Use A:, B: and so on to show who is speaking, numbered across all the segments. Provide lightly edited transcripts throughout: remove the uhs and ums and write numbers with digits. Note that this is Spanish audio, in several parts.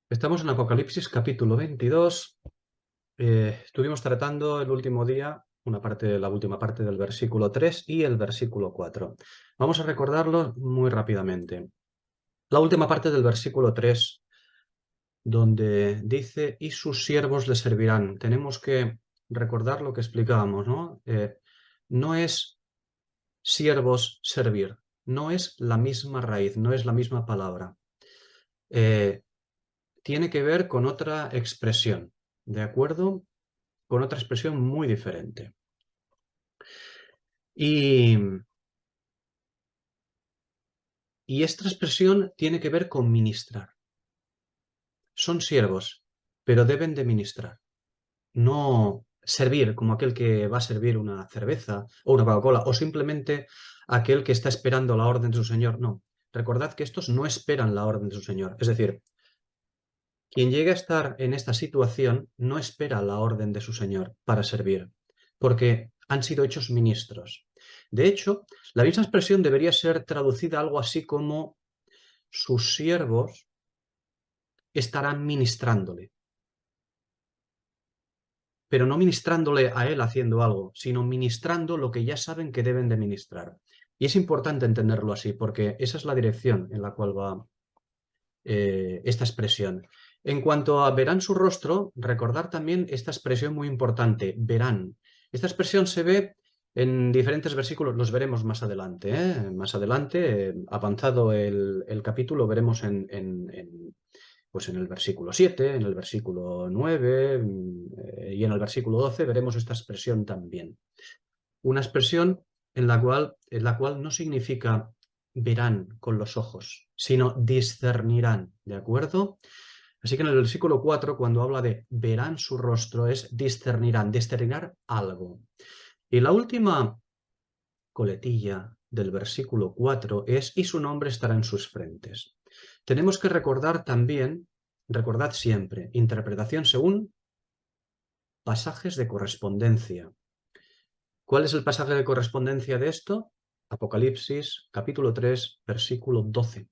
A: Estamos en Apocalipsis capítulo 22. Estuvimos tratando el último día la última parte del versículo 3 y el versículo 4. Vamos a recordarlo muy rápidamente. La última parte del versículo 3, donde dice, y sus siervos le servirán. Tenemos que recordar lo que explicábamos, ¿no? No es siervos servir, no es la misma raíz, no es la misma palabra. Eh, Tiene que ver con otra expresión, ¿de acuerdo? Con otra expresión muy diferente. Y, y esta expresión tiene que ver con ministrar. Son siervos, pero deben de ministrar. No servir como aquel que va a servir una cerveza o una Coca-Cola o simplemente aquel que está esperando la orden de su señor. No, recordad que estos no esperan la orden de su señor. Es decir, quien llegue a estar en esta situación no espera la orden de su señor para servir, porque han sido hechos ministros. De hecho, la misma expresión debería ser traducida algo así como sus siervos estarán ministrándole, pero no ministrándole a él haciendo algo, sino ministrando lo que ya saben que deben de ministrar. Y es importante entenderlo así, porque esa es la dirección en la cual va esta expresión. En cuanto a verán su rostro, recordar también esta expresión muy importante, verán. Esta expresión se ve en diferentes versículos, los veremos más adelante. Más adelante, avanzado el capítulo, veremos pues en el versículo 7, en el versículo 9 y en el versículo 12 veremos esta expresión también. Una expresión en la cual no significa verán con los ojos, sino discernirán, ¿de acuerdo? Así que en el versículo 4, cuando habla de verán su rostro, es discernirán algo. Y la última coletilla del versículo 4 es y su nombre estará en sus frentes. Tenemos que recordar también, recordad siempre, interpretación según pasajes de correspondencia. ¿Cuál es el pasaje de correspondencia de esto? Apocalipsis, capítulo 3, versículo 12.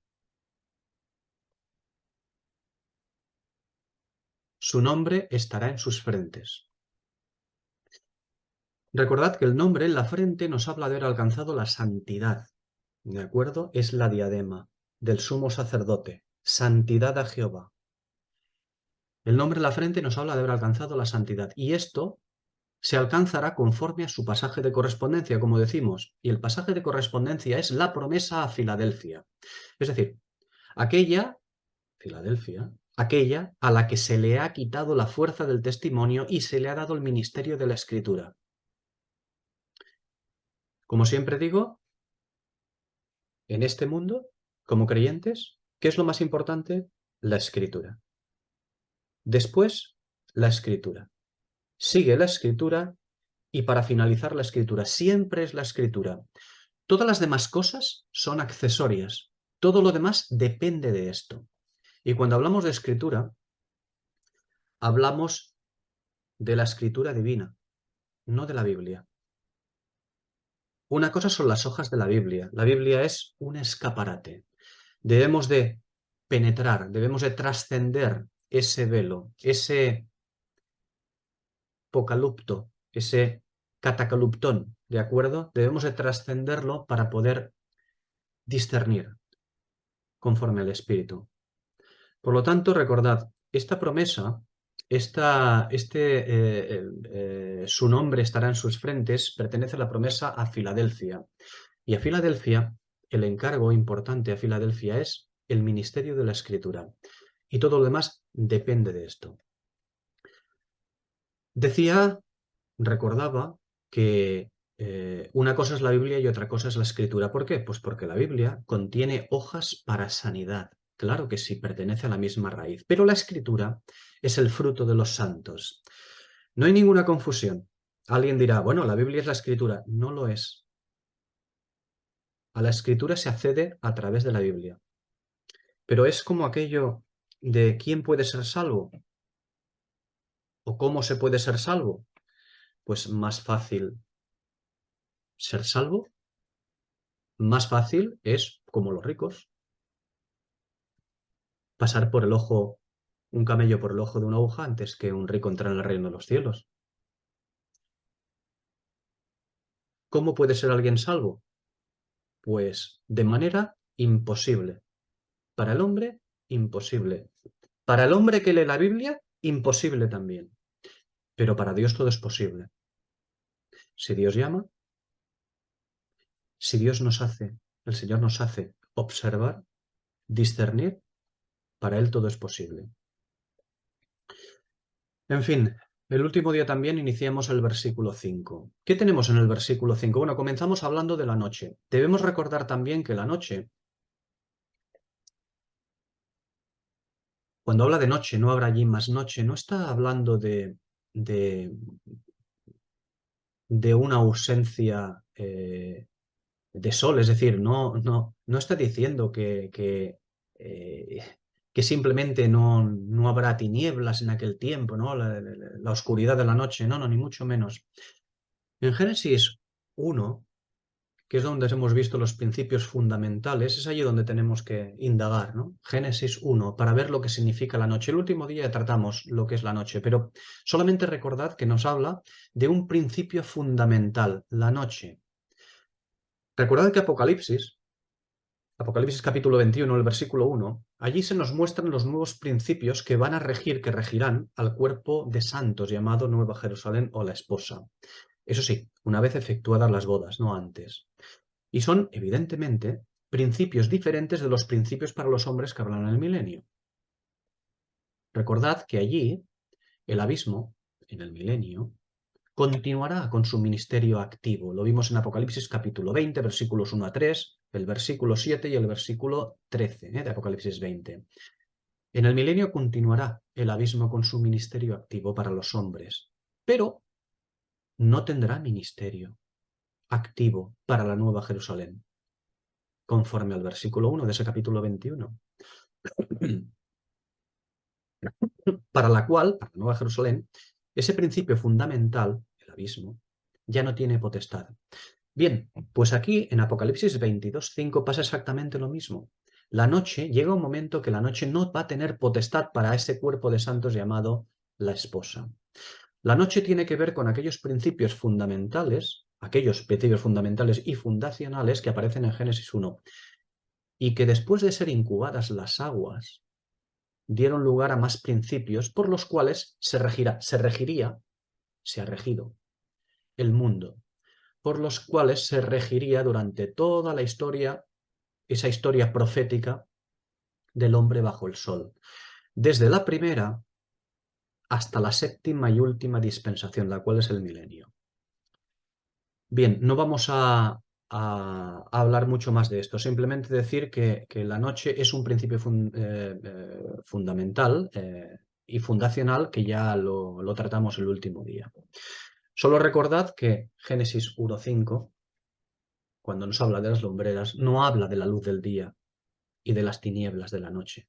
A: Su nombre estará en sus frentes. Recordad que el nombre en la frente nos habla de haber alcanzado la santidad. ¿De acuerdo? Es la diadema del sumo sacerdote. Santidad a Jehová. El nombre en la frente nos habla de haber alcanzado la santidad. Y esto se alcanzará conforme a su pasaje de correspondencia, como decimos. Y el pasaje de correspondencia es la promesa a Filadelfia. Es decir, aquella Filadelfia, aquella a la que se le ha quitado la fuerza del testimonio y se le ha dado el ministerio de la escritura. Como siempre digo, en este mundo, como creyentes, ¿qué es lo más importante? La escritura. Después, la escritura. Sigue la escritura y para finalizar la escritura. Siempre es la escritura. Todas las demás cosas son accesorias. Todo lo demás depende de esto. Y cuando hablamos de escritura, hablamos de la escritura divina, no de la Biblia. Una cosa son las hojas de la Biblia. La Biblia es un escaparate. Debemos de penetrar, debemos de trascender ese velo, ese pocalupto, ese catacaluptón, ¿de acuerdo? Debemos de trascenderlo para poder discernir conforme al Espíritu. Por lo tanto, recordad, esta promesa, su nombre estará en sus frentes, pertenece a la promesa a Filadelfia. Y a Filadelfia, el encargo importante a Filadelfia es el ministerio de la Escritura. Y todo lo demás depende de esto. Recordaba que una cosa es la Biblia y otra cosa es la Escritura. ¿Por qué? Pues porque la Biblia contiene hojas para sanidad. Claro que sí, pertenece a la misma raíz. Pero la Escritura es el fruto de los santos. No hay ninguna confusión. Alguien dirá, bueno, la Biblia es la Escritura. No lo es. A la Escritura se accede a través de la Biblia. Pero es como aquello de quién puede ser salvo o cómo se puede ser salvo. Pues más fácil ser salvo, más fácil es como los ricos, pasar por el ojo un camello por el ojo de una aguja antes que un rico entrar en el reino de los cielos. ¿Cómo puede ser alguien salvo? Pues de manera imposible. Para el hombre, imposible. Para el hombre que lee la Biblia, imposible también. Pero para Dios todo es posible. Si Dios llama, si Dios nos hace, el Señor nos hace observar, discernir, para Él todo es posible. En fin, el último día también iniciamos el versículo 5. ¿Qué tenemos en el versículo 5? Bueno, comenzamos hablando de la noche. Debemos recordar también que la noche, cuando habla de noche, no habrá allí más noche, no está hablando de, de una ausencia de sol, es decir, no está diciendo eh, que simplemente no habrá tinieblas en aquel tiempo, ¿no? La oscuridad de la noche, no, ni mucho menos. En Génesis 1, que es donde hemos visto los principios fundamentales, es allí donde tenemos que indagar, ¿no? Génesis 1, para ver lo que significa la noche. El último día tratamos lo que es la noche, pero solamente recordad que nos habla de un principio fundamental, la noche. Recordad que Apocalipsis capítulo 21, el versículo 1, allí se nos muestran los nuevos principios que van a regir, que regirán al cuerpo de santos llamado Nueva Jerusalén o la esposa. Eso sí, una vez efectuadas las bodas, no antes. Y son, evidentemente, principios diferentes de los principios para los hombres que hablan en el milenio. Recordad que allí el abismo, en el milenio, continuará con su ministerio activo. Lo vimos en Apocalipsis capítulo 20, versículos 1 a 3, el versículo 7 y el versículo 13 de Apocalipsis 20. En el milenio continuará el abismo con su ministerio activo para los hombres, pero no tendrá ministerio activo para la Nueva Jerusalén, conforme al versículo 1 de ese capítulo 21, para la cual, para la Nueva Jerusalén, ese principio fundamental, el abismo, ya no tiene potestad. Bien, pues aquí en Apocalipsis 22:5 pasa exactamente lo mismo. La noche, llega un momento que la noche no va a tener potestad para ese cuerpo de santos llamado la esposa. La noche tiene que ver con aquellos principios fundamentales y fundacionales que aparecen en Génesis 1 y que después de ser incubadas las aguas dieron lugar a más principios por los cuales se ha regido el mundo, por los cuales se regiría durante toda la historia, esa historia profética del hombre bajo el sol, desde la primera hasta la séptima y última dispensación, la cual es el milenio. Bien, no vamos a hablar mucho más de esto, simplemente decir que la noche es un principio fundamental y fundacional que ya lo tratamos el último día. Solo recordad que Génesis 1:5, cuando nos habla de las lumbreras, no habla de la luz del día y de las tinieblas de la noche,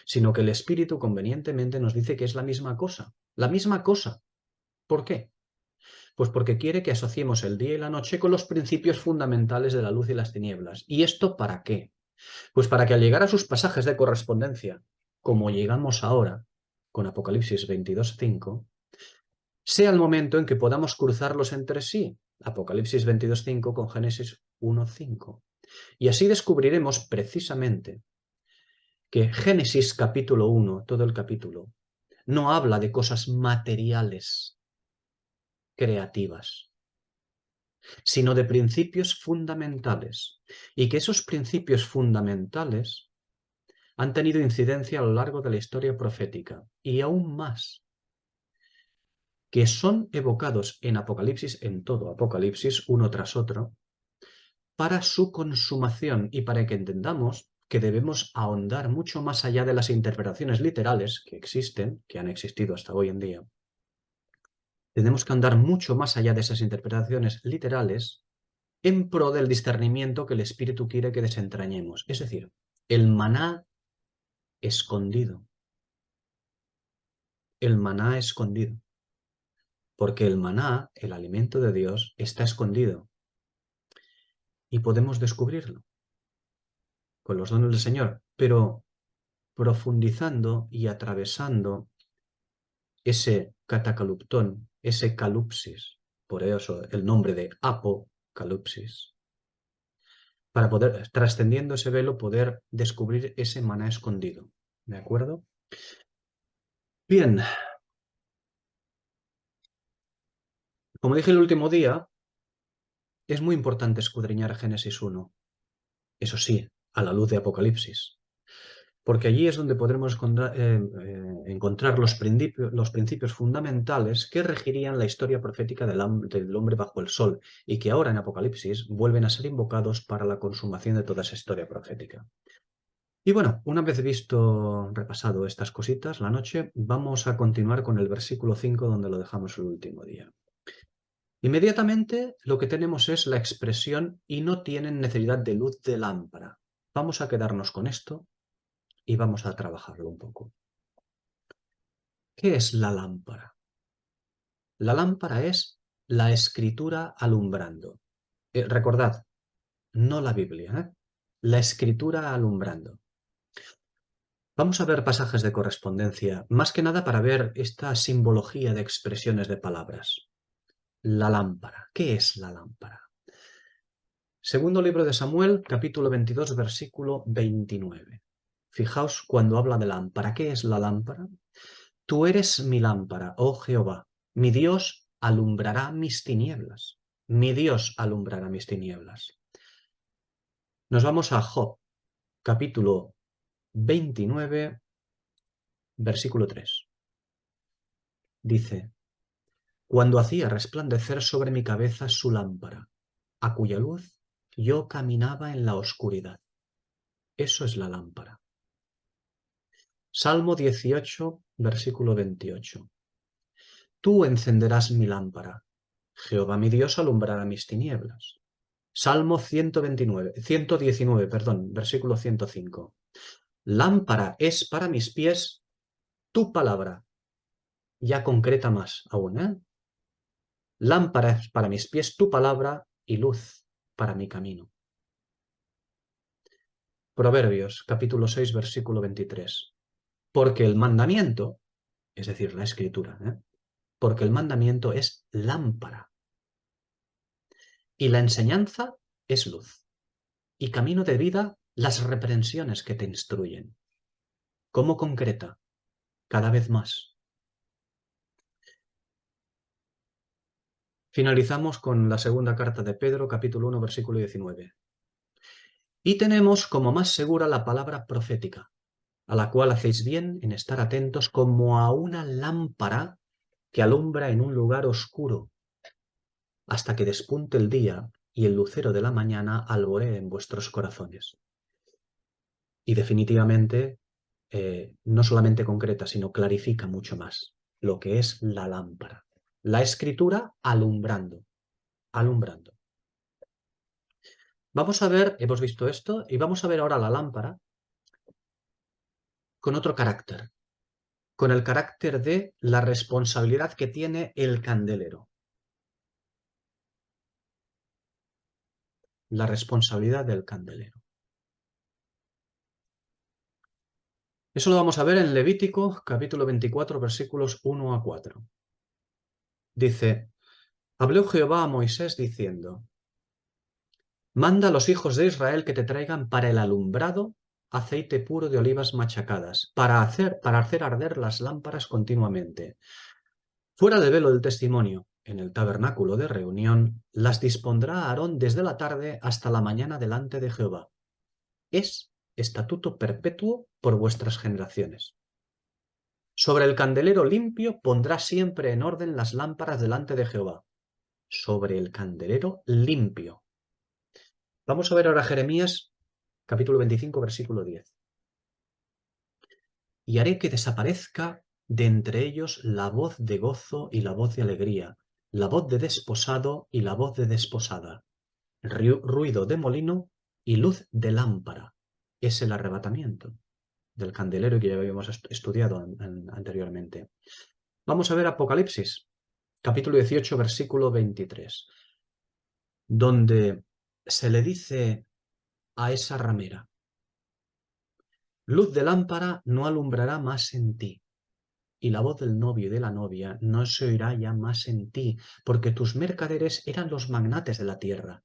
A: sino que el Espíritu convenientemente nos dice que es la misma cosa. La misma cosa. ¿Por qué? Pues porque quiere que asociemos el día y la noche con los principios fundamentales de la luz y las tinieblas. ¿Y esto para qué? Pues para que al llegar a sus pasajes de correspondencia, como llegamos ahora, con Apocalipsis 22:5, sea el momento en que podamos cruzarlos entre sí, Apocalipsis 22:5 con Génesis 1:5. Y así descubriremos precisamente que Génesis capítulo 1, todo el capítulo, no habla de cosas materiales, creativas, sino de principios fundamentales, y que esos principios fundamentales han tenido incidencia a lo largo de la historia profética, y aún más, que son evocados en Apocalipsis, en todo Apocalipsis, uno tras otro, para su consumación y para que entendamos que debemos ahondar mucho más allá de las interpretaciones literales que existen, que han existido hasta hoy en día. Tenemos que andar mucho más allá de esas interpretaciones literales en pro del discernimiento que el Espíritu quiere que desentrañemos. Es decir, el maná escondido. El maná escondido. Porque el maná, el alimento de Dios, está escondido. Y podemos descubrirlo con los dones del Señor. Pero profundizando y atravesando ese catacaluptón, ese calupsis, por eso el nombre de apocalipsis, para poder, trascendiendo ese velo, poder descubrir ese maná escondido. ¿De acuerdo? Bien, como dije el último día, es muy importante escudriñar Génesis 1, eso sí, a la luz de Apocalipsis, porque allí es donde podremos encontrar los principios fundamentales que regirían la historia profética del hombre bajo el sol y que ahora en Apocalipsis vuelven a ser invocados para la consumación de toda esa historia profética. Y bueno, una vez repasado estas cositas la noche, vamos a continuar con el versículo 5 donde lo dejamos el último día. Inmediatamente lo que tenemos es la expresión y no tienen necesidad de luz de lámpara. Vamos a quedarnos con esto y vamos a trabajarlo un poco. ¿Qué es la lámpara? La lámpara es la escritura alumbrando. Recordad, no la Biblia, ¿eh? La escritura alumbrando. Vamos a ver pasajes de correspondencia, más que nada para ver esta simbología de expresiones de palabras. La lámpara. ¿Qué es la lámpara? Segundo libro de Samuel, capítulo 22, versículo 29. Fijaos cuando habla de lámpara. ¿Qué es la lámpara? Tú eres mi lámpara, oh Jehová. Mi Dios alumbrará mis tinieblas. Mi Dios alumbrará mis tinieblas. Nos vamos a Job, capítulo 29, versículo 3. Dice: cuando hacía resplandecer sobre mi cabeza su lámpara, a cuya luz yo caminaba en la oscuridad. Eso es la lámpara. Salmo 18, versículo 28. Tú encenderás mi lámpara. Jehová mi Dios alumbrará mis tinieblas. Salmo 119, versículo 105. Lámpara es para mis pies tu palabra. Ya concreta más aún, ¿eh? Lámpara es para mis pies tu palabra y luz para mi camino. Proverbios, capítulo 6, versículo 23. Porque el mandamiento, es decir, la escritura, porque el mandamiento es lámpara y la enseñanza es luz y camino de vida las reprensiones que te instruyen. ¿Cómo concreta? Cada vez más. Finalizamos con la segunda carta de Pedro, capítulo 1, versículo 19. Y tenemos como más segura la palabra profética, a la cual hacéis bien en estar atentos como a una lámpara que alumbra en un lugar oscuro, hasta que despunte el día y el lucero de la mañana alboree en vuestros corazones. Y definitivamente, no solamente concreta, sino clarifica mucho más lo que es la lámpara. La escritura alumbrando, alumbrando. Vamos a ver, hemos visto esto, y vamos a ver ahora la lámpara con otro carácter, con el carácter de la responsabilidad que tiene el candelero. La responsabilidad del candelero. Eso lo vamos a ver en Levítico, capítulo 24, versículos 1 a 4. Dice: habló Jehová a Moisés diciendo: manda a los hijos de Israel que te traigan para el alumbrado aceite puro de olivas machacadas, para hacer arder las lámparas continuamente. Fuera del velo del testimonio, en el tabernáculo de reunión, las dispondrá Aarón desde la tarde hasta la mañana delante de Jehová. Es estatuto perpetuo por vuestras generaciones. Sobre el candelero limpio pondrá siempre en orden las lámparas delante de Jehová. Sobre el candelero limpio. Vamos a ver ahora Jeremías, capítulo 25, versículo 10. Y haré que desaparezca de entre ellos la voz de gozo y la voz de alegría, la voz de desposado y la voz de desposada, ruido de molino y luz de lámpara. Es el arrebatamiento del candelero que ya habíamos estudiado anteriormente. Vamos a ver Apocalipsis, capítulo 18, versículo 23, donde se le dice a esa ramera: Luz de lámpara no alumbrará más en ti, y la voz del novio y de la novia no se oirá ya más en ti, porque tus mercaderes eran los magnates de la tierra,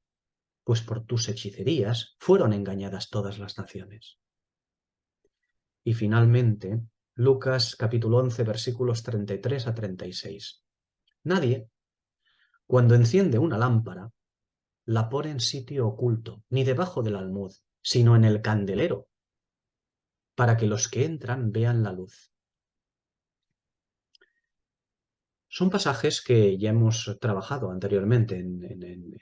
A: pues por tus hechicerías fueron engañadas todas las naciones. Y finalmente, Lucas capítulo 11, versículos 33 a 36. Nadie, cuando enciende una lámpara, la pone en sitio oculto, ni debajo del almud, sino en el candelero, para que los que entran vean la luz. Son pasajes que ya hemos trabajado anteriormente en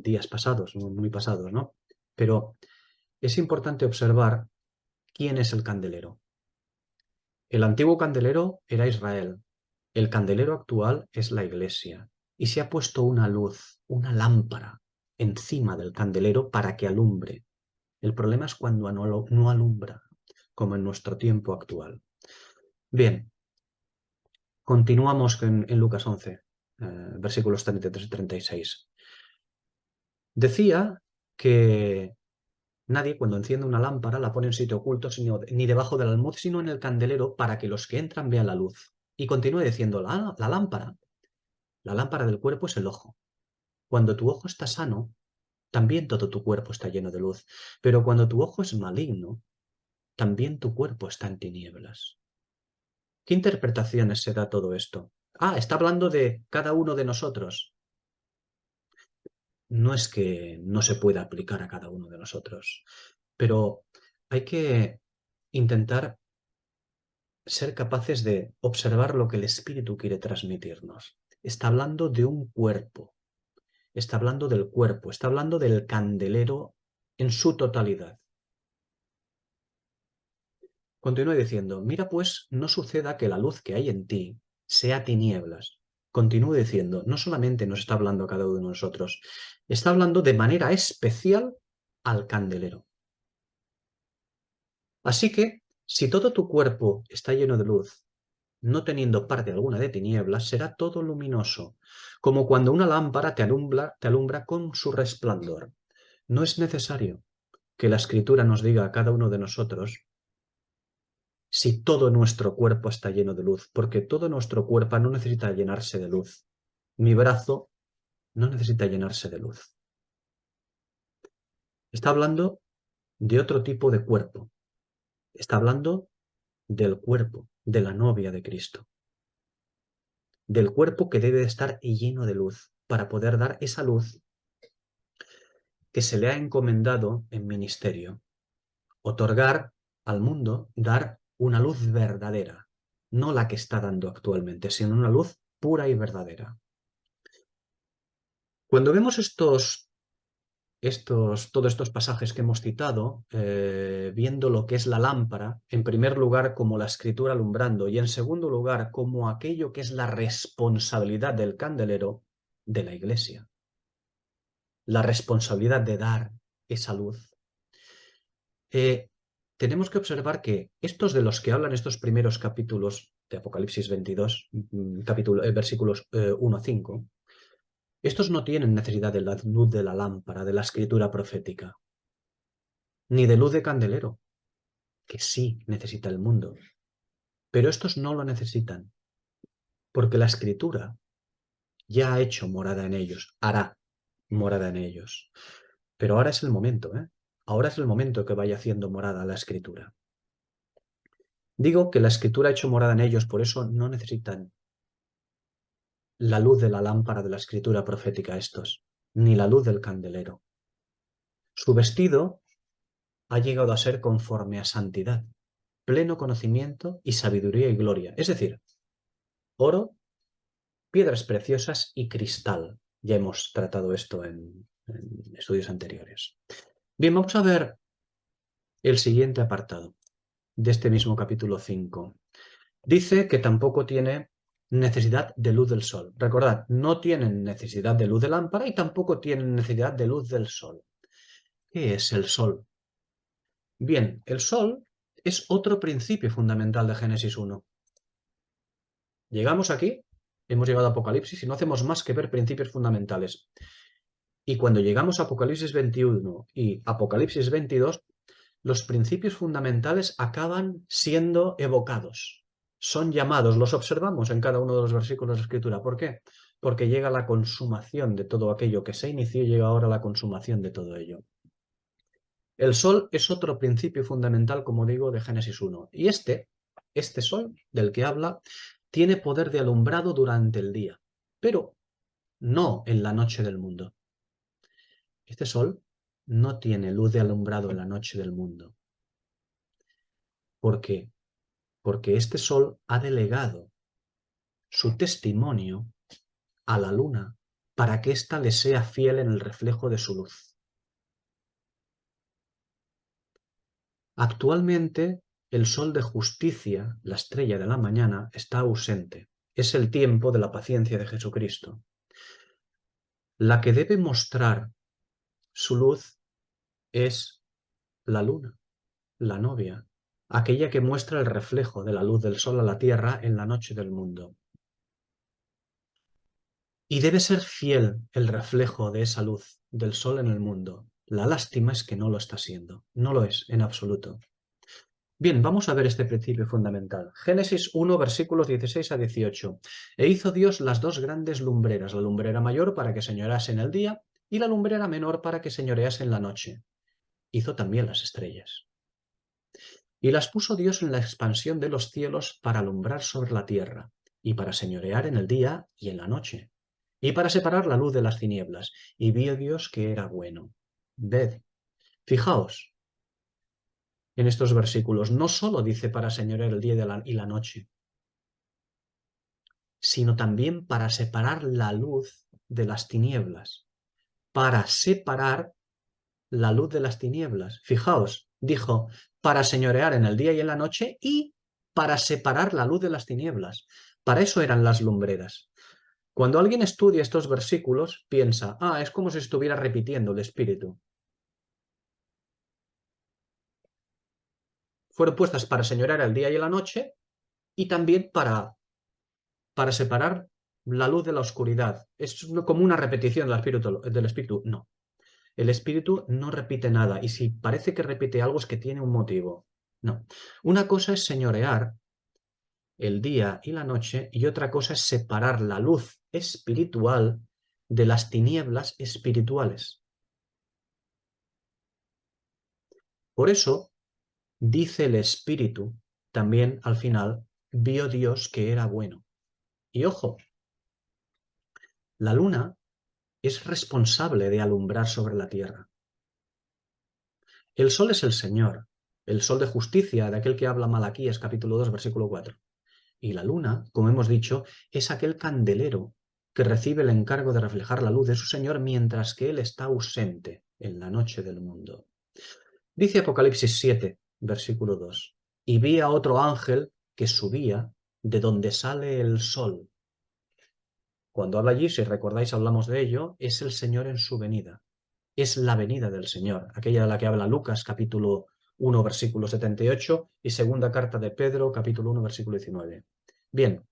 A: días pasados, muy pasados, ¿no? Pero es importante observar quién es el candelero. El antiguo candelero era Israel. El candelero actual es la Iglesia. Y se ha puesto una luz, una lámpara, encima del candelero para que alumbre. El problema es cuando no alumbra, como en nuestro tiempo actual. Bien, continuamos en Lucas 11, versículos 33 y 36. Decía que nadie cuando enciende una lámpara la pone en sitio oculto, ni debajo del almud, sino en el candelero para que los que entran vean la luz. Y continúa diciendo, la lámpara del cuerpo es el ojo. Cuando tu ojo está sano, también todo tu cuerpo está lleno de luz. Pero cuando tu ojo es maligno, también tu cuerpo está en tinieblas. ¿Qué interpretaciones se da todo esto? Está hablando de cada uno de nosotros. No es que no se pueda aplicar a cada uno de nosotros, pero hay que intentar ser capaces de observar lo que el Espíritu quiere transmitirnos. Está hablando de un cuerpo, está hablando del cuerpo, está hablando del candelero en su totalidad. Continúa diciendo, mira pues, no suceda que la luz que hay en ti sea tinieblas. Continúa diciendo, no solamente nos está hablando a cada uno de nosotros, está hablando de manera especial al candelero. Así que, si todo tu cuerpo está lleno de luz, no teniendo parte alguna de tinieblas, será todo luminoso, como cuando una lámpara te alumbra con su resplandor. No es necesario que la Escritura nos diga a cada uno de nosotros si todo nuestro cuerpo está lleno de luz, porque todo nuestro cuerpo no necesita llenarse de luz. Mi brazo no necesita llenarse de luz. Está hablando de otro tipo de cuerpo. Está hablando del cuerpo de la novia de Cristo. Del cuerpo que debe estar lleno de luz para poder dar esa luz que se le ha encomendado en ministerio. Otorgar al mundo, dar una luz verdadera, no la que está dando actualmente, sino una luz pura y verdadera. Cuando vemos todos estos pasajes que hemos citado, viendo lo que es la lámpara, en primer lugar como la escritura alumbrando y en segundo lugar como aquello que es la responsabilidad del candelero de la Iglesia, la responsabilidad de dar esa luz, tenemos que observar que estos de los que hablan estos primeros capítulos de Apocalipsis 22, versículos 1 a 5, estos no tienen necesidad de la luz de la lámpara, de la escritura profética, ni de luz de candelero, que sí necesita el mundo. Pero estos no lo necesitan, porque la escritura ya ha hecho morada en ellos, hará morada en ellos. Pero ahora es el momento, ¿eh? Ahora es el momento que vaya haciendo morada la escritura. Digo que la escritura ha hecho morada en ellos, por eso no necesitan la luz de la lámpara de la escritura profética estos, ni la luz del candelero. Su vestido ha llegado a ser conforme a santidad, pleno conocimiento y sabiduría y gloria, es decir, oro, piedras preciosas y cristal. Ya hemos tratado esto en estudios anteriores. Bien, vamos a ver el siguiente apartado de este mismo capítulo 5. Dice que tampoco tiene necesidad de luz del sol. Recordad, no tienen necesidad de luz de lámpara y tampoco tienen necesidad de luz del sol. ¿Qué es el sol? Bien, el sol es otro principio fundamental de Génesis 1. Llegamos aquí, hemos llegado a Apocalipsis y no hacemos más que ver principios fundamentales. Y cuando llegamos a Apocalipsis 21 y Apocalipsis 22, los principios fundamentales acaban siendo evocados. Son llamados, los observamos en cada uno de los versículos de la Escritura. ¿Por qué? Porque llega la consumación de todo aquello que se inició y llega ahora la consumación de todo ello. El sol es otro principio fundamental, como digo, de Génesis 1. Y este sol del que habla tiene poder de alumbrado durante el día, pero no en la noche del mundo. Este sol no tiene luz de alumbrado en la noche del mundo. ¿Por qué? Porque este sol ha delegado su testimonio a la luna para que ésta le sea fiel en el reflejo de su luz. Actualmente, el sol de justicia, la estrella de la mañana, está ausente. Es el tiempo de la paciencia de Jesucristo. La que debe mostrar su luz es la luna, la novia, aquella que muestra el reflejo de la luz del sol a la tierra en la noche del mundo. Y debe ser fiel el reflejo de esa luz del sol en el mundo. La lástima es que no lo está siendo. No lo es, en absoluto. Bien, vamos a ver este principio fundamental. Génesis 1, versículos 16 a 18. E hizo Dios las dos grandes lumbreras, la lumbrera mayor para que señorease en el día y la lumbrera menor para que señorease en la noche. Hizo también las estrellas. Y las puso Dios en la expansión de los cielos para alumbrar sobre la tierra, y para señorear en el día y en la noche, y para separar la luz de las tinieblas. Y vio Dios que era bueno. Ved, fijaos en estos versículos, no solo dice para señorear el día y la noche, sino también para separar la luz de las tinieblas, para separar la luz de las tinieblas. Fijaos, dijo, para señorear en el día y en la noche y para separar la luz de las tinieblas. Para eso eran las lumbreras. Cuando alguien estudia estos versículos, piensa, es como si estuviera repitiendo el Espíritu. Fueron puestas para señorear el día y la noche y también para separar la luz de la oscuridad. Es como una repetición del Espíritu. No. El Espíritu no repite nada y si parece que repite algo es que tiene un motivo. No. Una cosa es señorear el día y la noche y otra cosa es separar la luz espiritual de las tinieblas espirituales. Por eso dice el Espíritu también al final, vio Dios que era bueno. Y ojo, la luna es responsable de alumbrar sobre la tierra. El sol es el Señor, el sol de justicia, de aquel que habla Malaquías capítulo 2, versículo 4. Y la luna, como hemos dicho, es aquel candelero que recibe el encargo de reflejar la luz de su Señor mientras que Él está ausente en la noche del mundo. Dice Apocalipsis 7, versículo 2. Y vi a otro ángel que subía de donde sale el sol. Cuando habla allí, si recordáis, hablamos de ello, es el Señor en su venida. Es la venida del Señor, aquella de la que habla Lucas, capítulo 1, versículo 78, y segunda carta de Pedro, capítulo 1, versículo 19. Bien,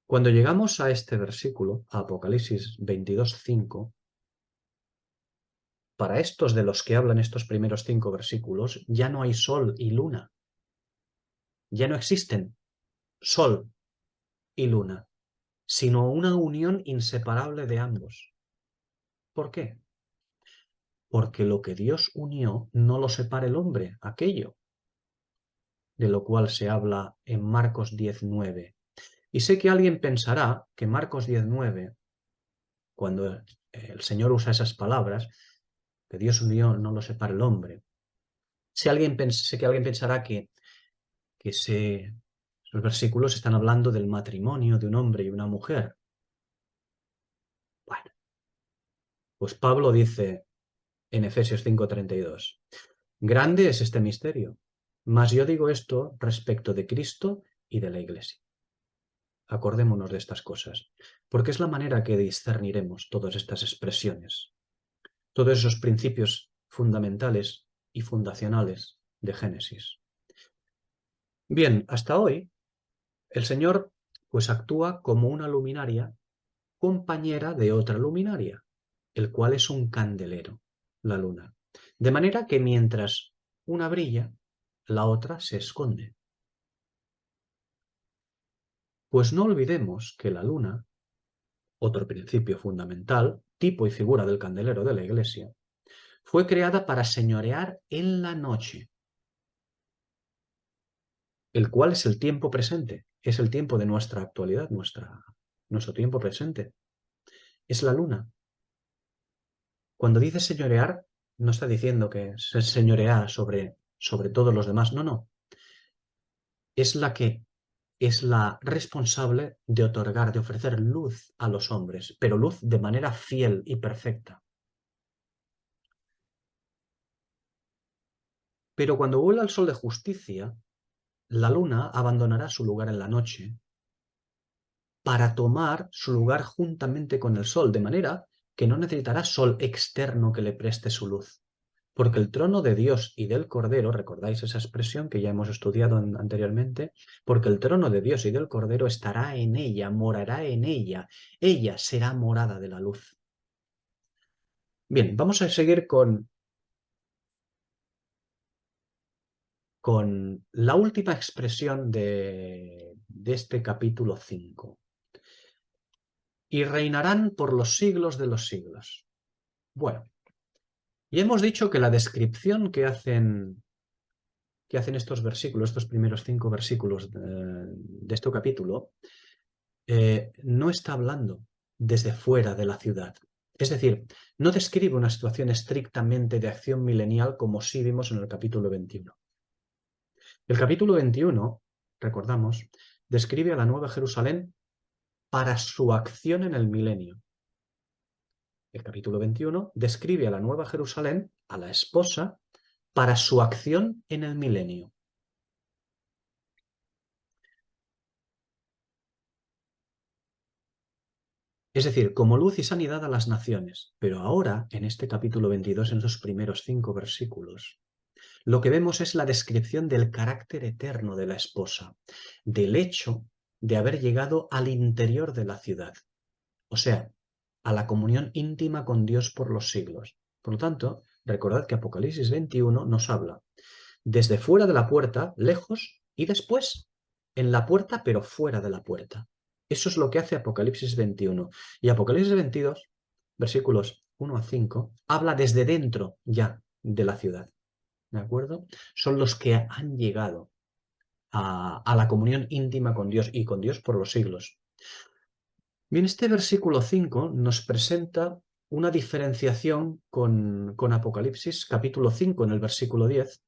A: cuando llegamos a este versículo, a Apocalipsis 22, 5, para estos de los que hablan estos primeros 5 versículos, ya no hay sol y luna. Ya no existen sol y luna, sino una unión inseparable de ambos. ¿Por qué? Porque lo que Dios unió no lo separa el hombre, aquello de lo cual se habla en Marcos 10:9. Y sé que alguien pensará que Marcos 10:9, cuando el Señor usa esas palabras, que Dios unió no lo separa el hombre. Sé que alguien pensará que los versículos están hablando del matrimonio de un hombre y una mujer. Bueno, pues Pablo dice en Efesios 5:32, grande es este misterio, mas yo digo esto respecto de Cristo y de la Iglesia. Acordémonos de estas cosas, porque es la manera que discerniremos todas estas expresiones, todos esos principios fundamentales y fundacionales de Génesis. Bien, hasta hoy el Señor pues actúa como una luminaria compañera de otra luminaria, el cual es un candelero, la luna. De manera que mientras una brilla, la otra se esconde. Pues no olvidemos que la luna, otro principio fundamental, tipo y figura del candelero de la Iglesia, fue creada para señorear en la noche, el cual es el tiempo presente, es el tiempo de nuestra actualidad, nuestro tiempo presente. Es la luna. Cuando dice señorear, no está diciendo que se señorea sobre todos los demás, no, no. Es la responsable de otorgar, de ofrecer luz a los hombres, pero luz de manera fiel y perfecta. Pero cuando vuelva el sol de justicia, la luna abandonará su lugar en la noche para tomar su lugar juntamente con el sol, de manera que no necesitará sol externo que le preste su luz. Porque el trono de Dios y del Cordero, ¿recordáis esa expresión que ya hemos estudiado anteriormente? Porque el trono de Dios y del Cordero estará en ella, morará en ella será morada de la luz. Bien, vamos a seguir con la última expresión de este capítulo 5. Y reinarán por los siglos de los siglos. Bueno, y hemos dicho que la descripción que hacen estos versículos, estos primeros 5 versículos de este capítulo, no está hablando desde fuera de la ciudad. Es decir, no describe una situación estrictamente de acción milenial como sí vimos en el capítulo 21. El capítulo 21, recordamos, describe a la Nueva Jerusalén para su acción en el milenio. El capítulo 21 describe a la Nueva Jerusalén, a la esposa, para su acción en el milenio. Es decir, como luz y sanidad a las naciones. Pero ahora, en este capítulo 22, en esos primeros 5 versículos, lo que vemos es la descripción del carácter eterno de la esposa, del hecho de haber llegado al interior de la ciudad, o sea, a la comunión íntima con Dios por los siglos. Por lo tanto, recordad que Apocalipsis 21 nos habla desde fuera de la puerta, lejos, y después en la puerta, pero fuera de la puerta. Eso es lo que hace Apocalipsis 21. Y Apocalipsis 22, versículos 1 a 5, habla desde dentro ya de la ciudad. ¿De acuerdo? Son los que han llegado a la comunión íntima con Dios y con Dios por los siglos. Bien, este versículo 5 nos presenta una diferenciación con Apocalipsis capítulo 5 en el versículo 10,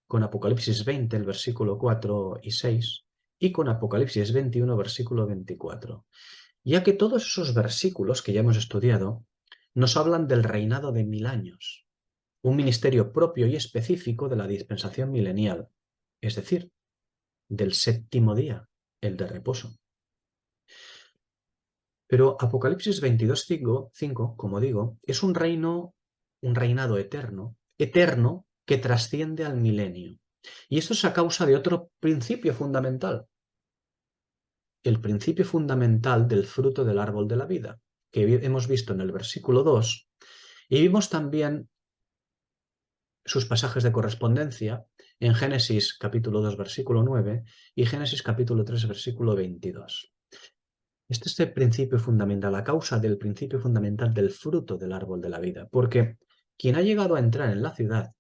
A: con Apocalipsis 20, el versículo 4 y 6, y con Apocalipsis 21, versículo 24, ya que todos esos versículos que ya hemos estudiado nos hablan del reinado de 1000 años, un ministerio propio y específico de la dispensación milenial, es decir, del séptimo día, el de reposo. Pero Apocalipsis 22:5, como digo, es un reinado eterno, que trasciende al milenio. Y esto es a causa de otro principio fundamental, el principio fundamental del fruto del árbol de la vida, que hemos visto en el versículo 2, y vimos también sus pasajes de correspondencia en Génesis capítulo 2, versículo 9 y Génesis capítulo 3, versículo 22. Este es el principio fundamental, la causa del principio fundamental del fruto del árbol de la vida, porque quien ha llegado a entrar en la ciudad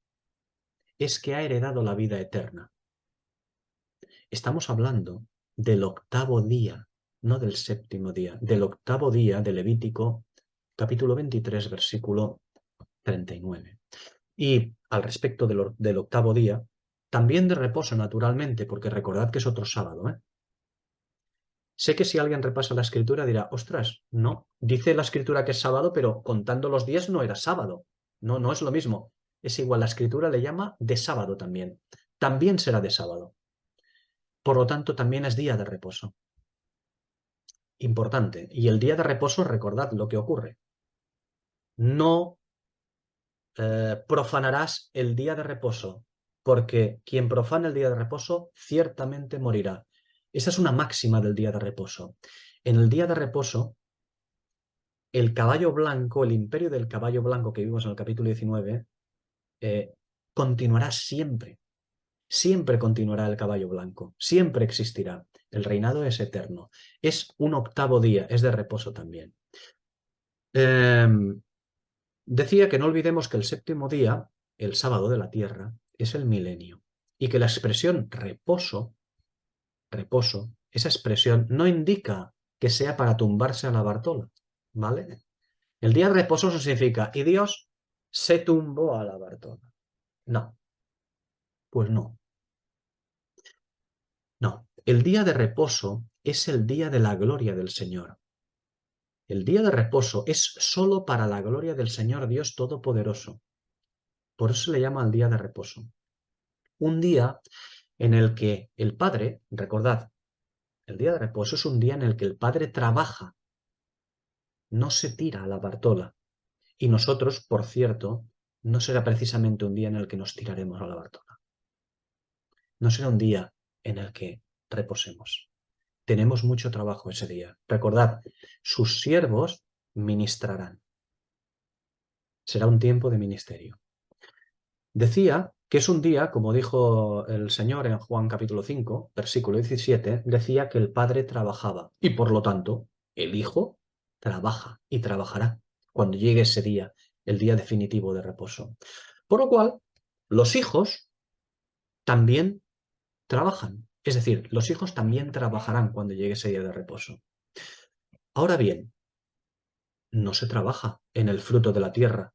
A: es que ha heredado la vida eterna. Estamos hablando del octavo día, no del séptimo día, del octavo día de Levítico, capítulo 23, versículo 39. Y al respecto del octavo día, también de reposo naturalmente, porque recordad que es otro sábado, ¿eh? Sé que si alguien repasa la escritura dirá, ostras, no, dice la escritura que es sábado, pero contando los días no era sábado. No, no es lo mismo. Es igual, la escritura le llama de sábado también. También será de sábado. Por lo tanto, también es día de reposo. Importante. Y el día de reposo, recordad lo que ocurre. No profanarás el día de reposo, porque quien profana el día de reposo ciertamente morirá. Esa es una máxima del día de reposo. En el día de reposo el caballo blanco, el imperio del caballo blanco que vimos en el capítulo 19, continuará siempre. Siempre continuará el caballo blanco, siempre existirá. El reinado es eterno. Es un octavo día, es de reposo también. Decía que no olvidemos que el séptimo día, el sábado de la tierra, es el milenio. Y que la expresión reposo, reposo, esa expresión no indica que sea para tumbarse a la Bartola, ¿vale? El día de reposo significa, y Dios se tumbó a la Bartola. No, pues no. No, el día de reposo es el día de la gloria del Señor. El día de reposo es solo para la gloria del Señor Dios Todopoderoso. Por eso se le llama el día de reposo. Un día en el que el Padre, recordad, el día de reposo es un día en el que el Padre trabaja, no se tira a la Bartola. Y nosotros, por cierto, no será precisamente un día en el que nos tiraremos a la Bartola. No será un día en el que reposemos. Tenemos mucho trabajo ese día. Recordad, sus siervos ministrarán. Será un tiempo de ministerio. Decía que es un día, como dijo el Señor en Juan capítulo 5, versículo 17, decía que el Padre trabajaba y por lo tanto el Hijo trabaja y trabajará cuando llegue ese día, el día definitivo de reposo. Por lo cual, los hijos también trabajan. Es decir, los hijos también trabajarán cuando llegue ese día de reposo. Ahora bien, no se trabaja en el fruto de la tierra,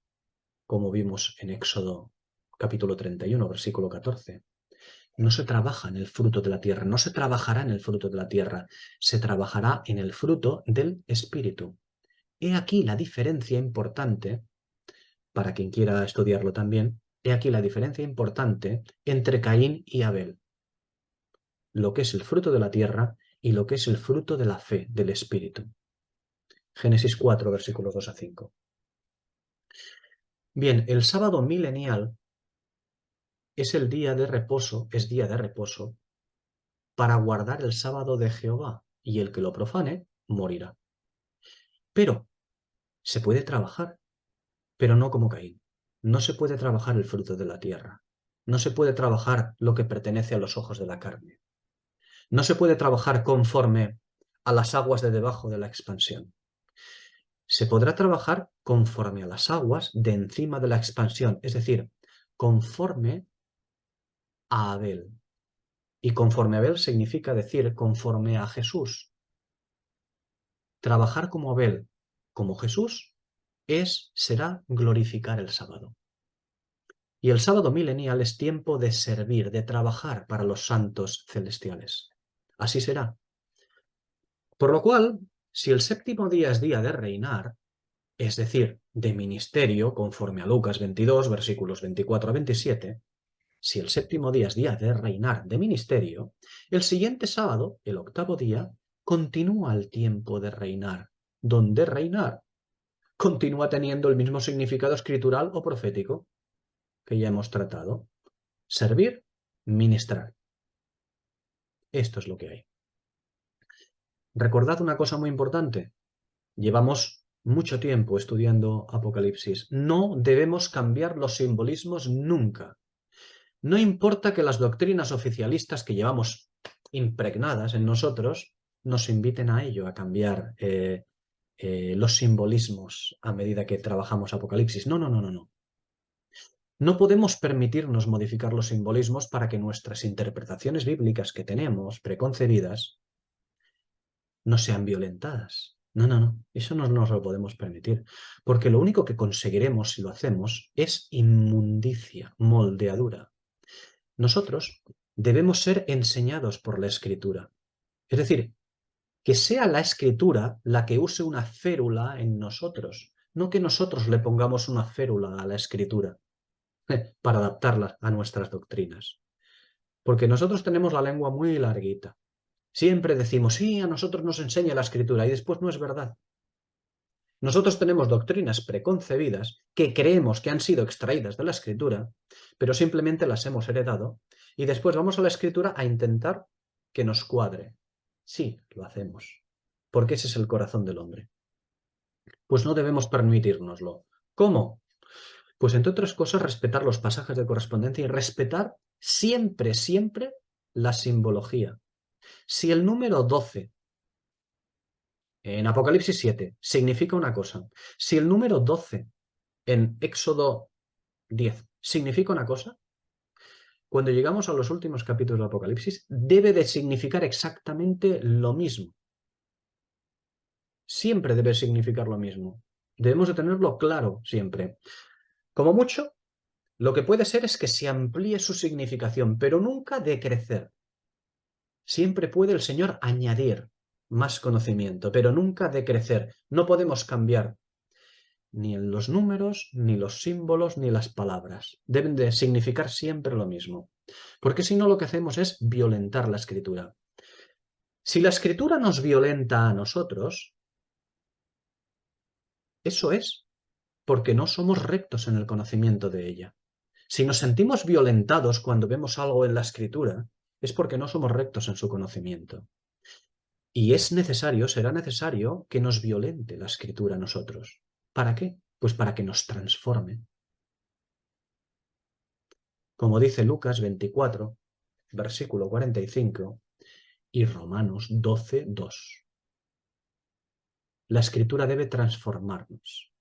A: como vimos en Éxodo capítulo 31, versículo 14. No se trabaja en el fruto de la tierra, no se trabajará en el fruto de la tierra, se trabajará en el fruto del Espíritu. He aquí la diferencia importante, para quien quiera estudiarlo también, he aquí la diferencia importante entre Caín y Abel. Lo que es el fruto de la tierra y lo que es el fruto de la fe, del Espíritu. Génesis 4, versículos 2 a 5. Bien, el sábado milenial es el día de reposo, es día de reposo, para guardar el sábado de Jehová, y el que lo profane morirá. Pero se puede trabajar, pero no como Caín. No se puede trabajar el fruto de la tierra. No se puede trabajar lo que pertenece a los ojos de la carne. No se puede trabajar conforme a las aguas de debajo de la expansión. Se podrá trabajar conforme a las aguas de encima de la expansión, es decir, conforme a Abel. Y conforme a Abel significa decir conforme a Jesús. Trabajar como Abel, como Jesús, será glorificar el sábado. Y el sábado milenial es tiempo de servir, de trabajar para los santos celestiales. Así será. Por lo cual, si el séptimo día es día de reinar, es decir, de ministerio, conforme a Lucas 22, versículos 24 a 27, si el séptimo día es día de reinar, de ministerio, el siguiente sábado, el octavo día, continúa el tiempo de reinar, donde reinar continúa teniendo el mismo significado escritural o profético que ya hemos tratado. Servir, ministrar. Esto es lo que hay. Recordad una cosa muy importante. Llevamos mucho tiempo estudiando Apocalipsis. No debemos cambiar los simbolismos nunca. No importa que las doctrinas oficialistas que llevamos impregnadas en nosotros nos inviten a ello, a cambiar los simbolismos a medida que trabajamos Apocalipsis. No, no, no, no, no. No podemos permitirnos modificar los simbolismos para que nuestras interpretaciones bíblicas que tenemos preconcebidas no sean violentadas. No, no, no, eso no nos lo podemos permitir, porque lo único que conseguiremos si lo hacemos es inmundicia, moldeadura. Nosotros debemos ser enseñados por la Escritura. Es decir, que sea la Escritura la que use una férula en nosotros, no que nosotros le pongamos una férula a la Escritura para adaptarla a nuestras doctrinas. Porque nosotros tenemos la lengua muy larguita. Siempre decimos, sí, a nosotros nos enseña la Escritura y después no es verdad. Nosotros tenemos doctrinas preconcebidas que creemos que han sido extraídas de la Escritura, pero simplemente las hemos heredado y después vamos a la Escritura a intentar que nos cuadre. Sí, lo hacemos, porque ese es el corazón del hombre. pues no debemos permitírnoslo. ¿Cómo? Pues entre otras cosas, respetar los pasajes de correspondencia y respetar siempre, siempre la simbología. Si el número 12 en Apocalipsis 7 significa una cosa, si el número 12 en Éxodo 10 significa una cosa, cuando llegamos a los últimos capítulos del Apocalipsis, debe de significar exactamente lo mismo. Siempre debe significar lo mismo. Debemos de tenerlo claro siempre. Como mucho, lo que puede ser es que se amplíe su significación, pero nunca decrecer. Siempre puede el Señor añadir más conocimiento, pero nunca decrecer. No podemos cambiar ni en los números, ni los símbolos, ni las palabras. Deben de significar siempre lo mismo. Porque si no, lo que hacemos es violentar la escritura. Si la escritura nos violenta a nosotros, eso es porque no somos rectos en el conocimiento de ella. Si nos sentimos violentados cuando vemos algo en la escritura, es porque no somos rectos en su conocimiento. Y es necesario, será necesario que nos violente la escritura a nosotros. ¿Para qué? Pues para que nos transforme. Como dice Lucas 24, versículo 45, y Romanos 12, 2. La escritura debe transformarnos.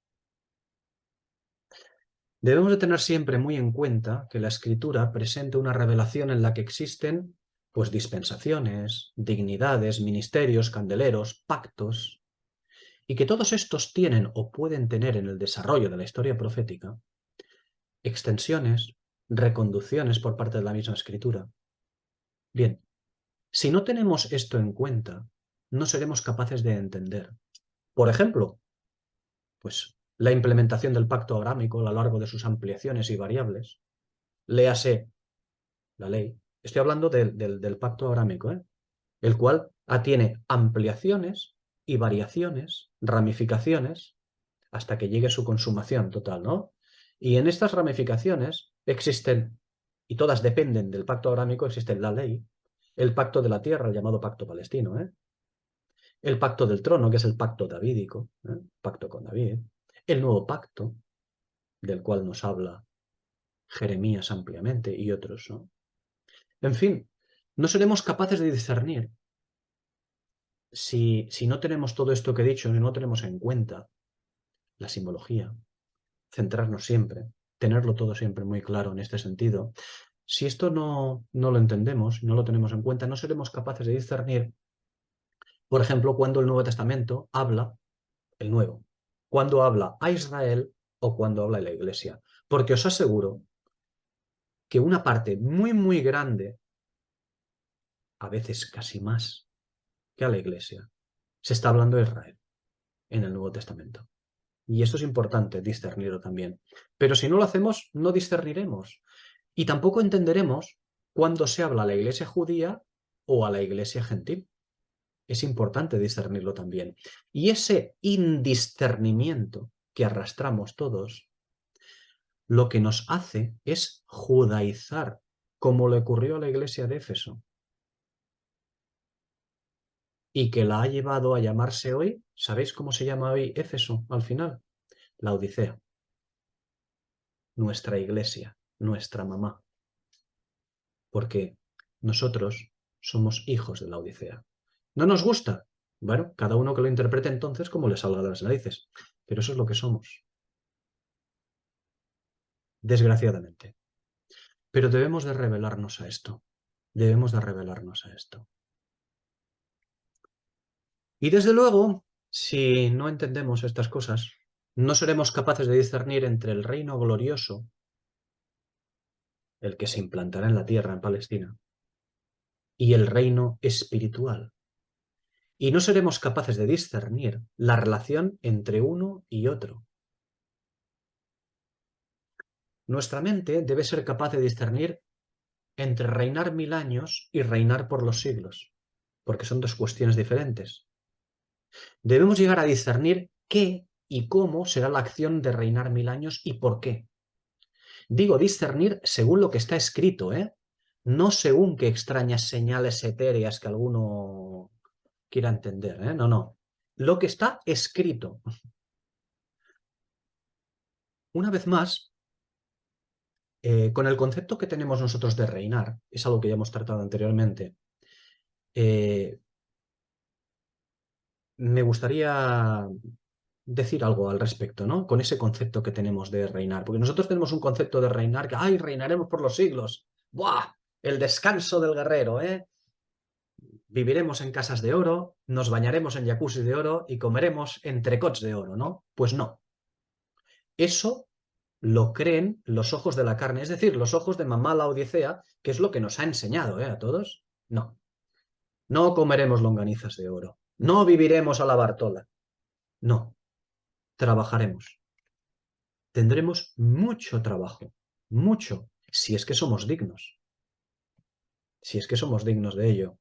A: Debemos de tener siempre muy en cuenta que la escritura presenta una revelación en la que existen pues dispensaciones, dignidades, ministerios, candeleros, pactos, y que todos estos tienen o pueden tener en el desarrollo de la historia profética extensiones, reconducciones por parte de la misma escritura. Bien, si no tenemos esto en cuenta, no seremos capaces de entender. Por ejemplo, pues la implementación del pacto abrámico a lo largo de sus ampliaciones y variables. Léase la ley. Estoy hablando del pacto abrámico, el cual tiene ampliaciones y variaciones, ramificaciones, hasta que llegue a su consumación total, ¿no? Y en estas ramificaciones existen, y todas dependen del pacto abrámico, existe la ley, el pacto de la tierra, el llamado pacto palestino, el pacto del trono, que es el pacto davídico, pacto con David, el nuevo pacto, del cual nos habla Jeremías ampliamente y otros, ¿no? En fin, no seremos capaces de discernir si no tenemos todo esto que he dicho, si no tenemos en cuenta la simbología, centrarnos siempre, tenerlo todo siempre muy claro en este sentido. Si esto no lo entendemos, no lo tenemos en cuenta, no seremos capaces de discernir, por ejemplo, cuando el Nuevo Testamento habla, el Nuevo, cuando habla a Israel o cuando habla a la Iglesia. Porque os aseguro que una parte muy, muy grande, a veces casi más que a la Iglesia, se está hablando de Israel en el Nuevo Testamento. Y esto es importante discernirlo también. Pero si no lo hacemos, no discerniremos. Y tampoco entenderemos cuándo se habla a la iglesia judía o a la iglesia gentil. Es importante discernirlo también. Y ese indiscernimiento que arrastramos todos, lo que nos hace es judaizar, como le ocurrió a la iglesia de Éfeso, y que la ha llevado a llamarse hoy, ¿sabéis cómo se llama hoy Éfeso al final? La Odisea. Nuestra iglesia, nuestra mamá. Porque nosotros somos hijos de la Odisea. ¿No nos gusta? Bueno, cada uno que lo interprete entonces como le salga de las narices. Pero eso es lo que somos. Desgraciadamente. Pero debemos de revelarnos a esto. Debemos de revelarnos a esto. Y desde luego, si no entendemos estas cosas, no seremos capaces de discernir entre el reino glorioso, el que se implantará en la tierra, en Palestina, y el reino espiritual. Y no seremos capaces de discernir la relación entre uno y otro. Nuestra mente debe ser capaz de discernir entre reinar 1000 años y reinar por los siglos, porque son dos cuestiones diferentes. Debemos llegar a discernir qué y cómo será la acción de reinar 1000 años y por qué. Digo discernir según lo que está escrito, no según qué extrañas señales etéreas que alguno quiera entender, No, no. Lo que está escrito. una vez más, con el concepto que tenemos nosotros de reinar, es algo que ya hemos tratado anteriormente, me gustaría decir algo al respecto, ¿no? Con ese concepto que tenemos de reinar, porque nosotros tenemos un concepto de reinar que, ¡ay, reinaremos por los siglos! ¡Buah! El descanso del guerrero, ¿eh? Viviremos en casas de oro, nos bañaremos en jacuzzi de oro y comeremos entrecots de oro, ¿no? Pues no. Eso lo creen los ojos de la carne, es decir, los ojos de mamá la Odisea, que es lo que nos ha enseñado, ¿eh? A todos. No. No comeremos longanizas de oro. No viviremos a la Bartola. No. Trabajaremos. Tendremos mucho trabajo. Mucho. Si es que somos dignos. Si es que somos dignos de ello.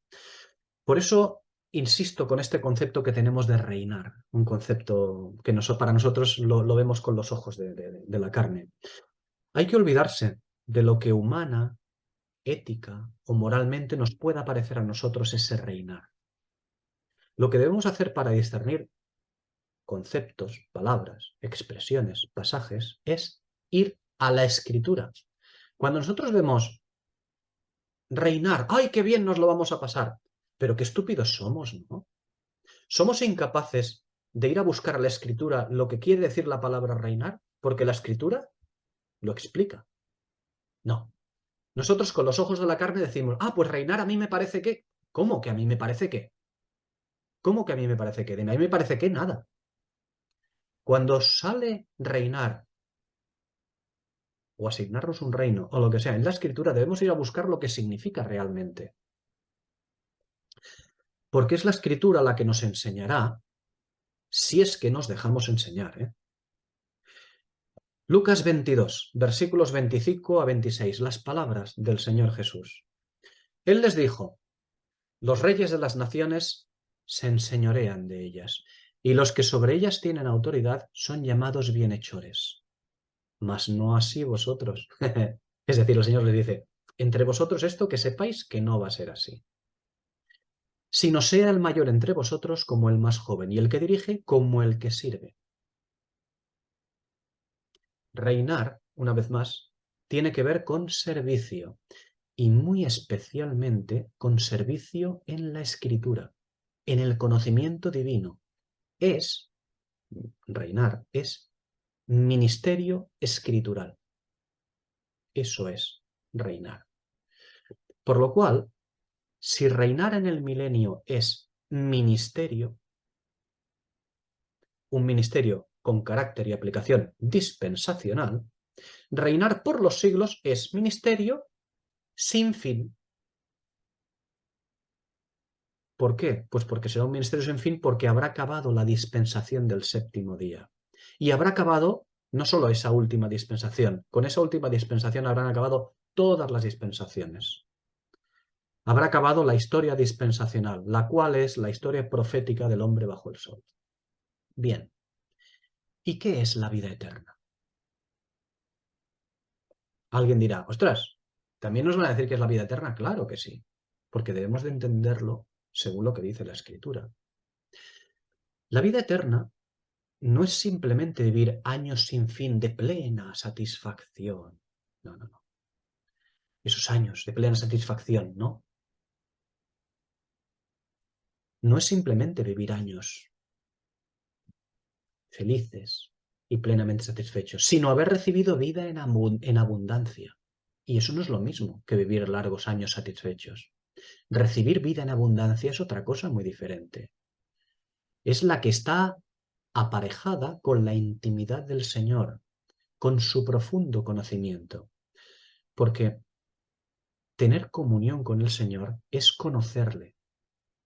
A: Por eso insisto con este concepto que tenemos de reinar, un concepto que para nosotros lo vemos con los ojos de la carne. Hay que olvidarse de lo que humana, ética o moralmente nos pueda parecer a nosotros ese reinar. Lo que debemos hacer para discernir conceptos, palabras, expresiones, pasajes, es ir a la escritura. Cuando nosotros vemos reinar, ¡ay, qué bien nos lo vamos a pasar! Pero qué estúpidos somos, ¿no? Somos incapaces de ir a buscar a la escritura lo que quiere decir la palabra reinar, porque la escritura lo explica. No. Nosotros con los ojos de la carne decimos, ah, pues reinar a mí me parece que... ¿Cómo que a mí me parece que? ¿Cómo que a mí me parece que? A mí me parece que nada. Cuando sale reinar o asignarnos un reino o lo que sea en la escritura, debemos ir a buscar lo que significa realmente. Porque es la escritura la que nos enseñará si es que nos dejamos enseñar, ¿eh? Lucas 22, versículos 25 a 26, las palabras del Señor Jesús. Él les dijo, los reyes de las naciones se enseñorean de ellas, y los que sobre ellas tienen autoridad son llamados bienhechores. Mas no así vosotros. Es decir, el Señor les dice, entre vosotros esto que sepáis que no va a ser así. Sino sea el mayor entre vosotros como el más joven, y el que dirige como el que sirve. Reinar, una vez más, tiene que ver con servicio, y muy especialmente con servicio en la escritura, en el conocimiento divino. Reinar es ministerio escritural. Eso es reinar. Por lo cual, si reinar en el milenio es ministerio, un ministerio con carácter y aplicación dispensacional, reinar por los siglos es ministerio sin fin. ¿Por qué? Pues porque será un ministerio sin fin porque habrá acabado la dispensación del séptimo día. Y habrá acabado no solo esa última dispensación, con esa última dispensación habrán acabado todas las dispensaciones. Habrá acabado la historia dispensacional, la cual es la historia profética del hombre bajo el sol. Bien, ¿y qué es la vida eterna? Alguien dirá, ostras, ¿también nos van a decir que es la vida eterna? Claro que sí, porque debemos de entenderlo según lo que dice la Escritura. La vida eterna no es simplemente vivir años sin fin de plena satisfacción. No, no, no. Esos años de plena satisfacción, no. No es simplemente vivir años felices y plenamente satisfechos, sino haber recibido vida en abundancia. Y eso no es lo mismo que vivir largos años satisfechos. Recibir vida en abundancia es otra cosa muy diferente. Es la que está aparejada con la intimidad del Señor, con su profundo conocimiento. Porque tener comunión con el Señor es conocerle,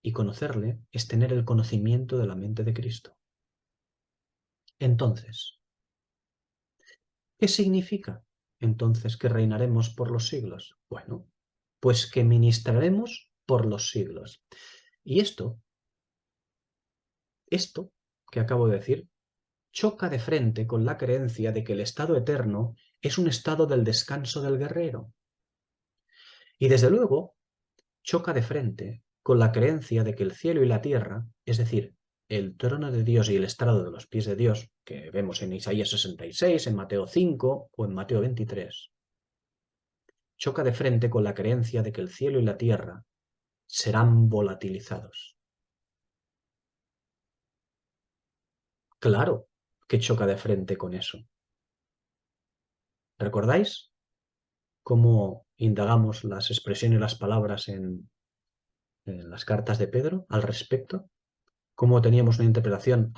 A: y conocerle es tener el conocimiento de la mente de Cristo. Entonces, ¿qué significa entonces que reinaremos por los siglos? Bueno, pues que ministraremos por los siglos. Y esto que acabo de decir, choca de frente con la creencia de que el estado eterno es un estado del descanso del guerrero. Y desde luego, choca de frente con la creencia de que el cielo y la tierra, es decir, el trono de Dios y el estrado de los pies de Dios, que vemos en Isaías 66, en Mateo 5 o en Mateo 23, choca de frente con la creencia de que el cielo y la tierra serán volatilizados. Claro que choca de frente con eso. ¿Recordáis cómo indagamos las expresiones y las palabras en las cartas de Pedro al respecto? Cómo teníamos una interpretación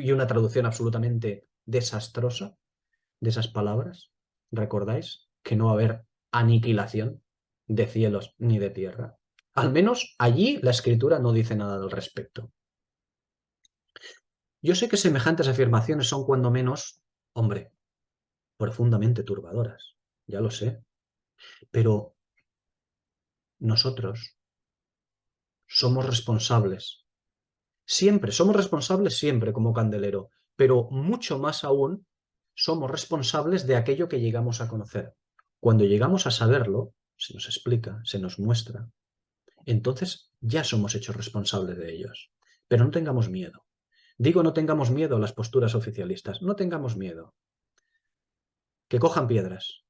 A: y una traducción absolutamente desastrosa de esas palabras. ¿Recordáis que no va a haber aniquilación de cielos ni de tierra? Al menos allí la escritura no dice nada al respecto. Yo sé que semejantes afirmaciones son cuando menos, hombre, profundamente turbadoras, ya lo sé, pero nosotros somos responsables. Siempre, somos responsables siempre como candelero, pero mucho más aún somos responsables de aquello que llegamos a conocer. Cuando llegamos a saberlo, se nos explica, se nos muestra, entonces ya somos hechos responsables de ellos. Pero no tengamos miedo. Digo, no tengamos miedo a las posturas oficialistas, no tengamos miedo. Que cojan piedras.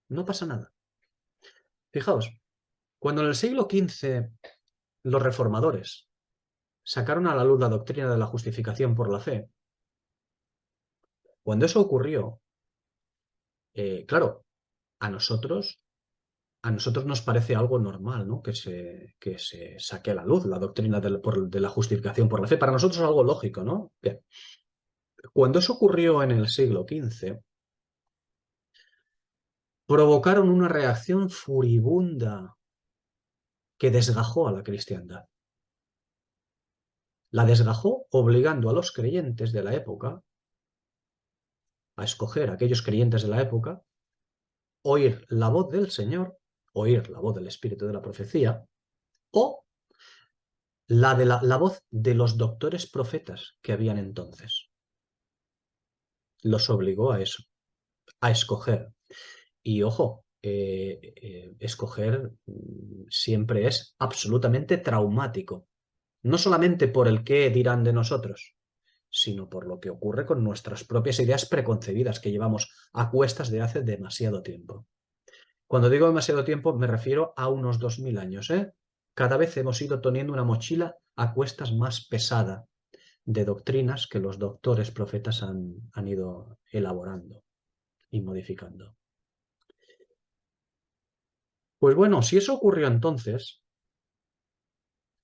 A: No pasa nada. Fijaos, cuando en el siglo XV los reformadores sacaron a la luz la doctrina de la justificación por la fe, cuando eso ocurrió, claro, a nosotros, a nosotros nos parece algo normal, ¿no? Que se saque a la luz la doctrina de la justificación por la fe. Para nosotros es algo lógico, ¿no? Bien. Cuando eso ocurrió en el siglo XV, provocaron una reacción furibunda que desgajó a la cristiandad. La desgajó obligando a los creyentes de la época a escoger, a aquellos creyentes de la época, oír la voz del Señor, oír la voz del Espíritu de la profecía, o la voz de los doctores profetas que habían entonces. Los obligó a eso, a escoger. Y ojo, escoger siempre es absolutamente traumático. No solamente por el qué dirán de nosotros, sino por lo que ocurre con nuestras propias ideas preconcebidas que llevamos a cuestas de hace demasiado tiempo. Cuando digo demasiado tiempo me refiero a unos 2000 años, ¿eh? Cada vez hemos ido teniendo una mochila a cuestas más pesada de doctrinas que los doctores profetas han ido elaborando y modificando. Pues bueno, si eso ocurrió entonces,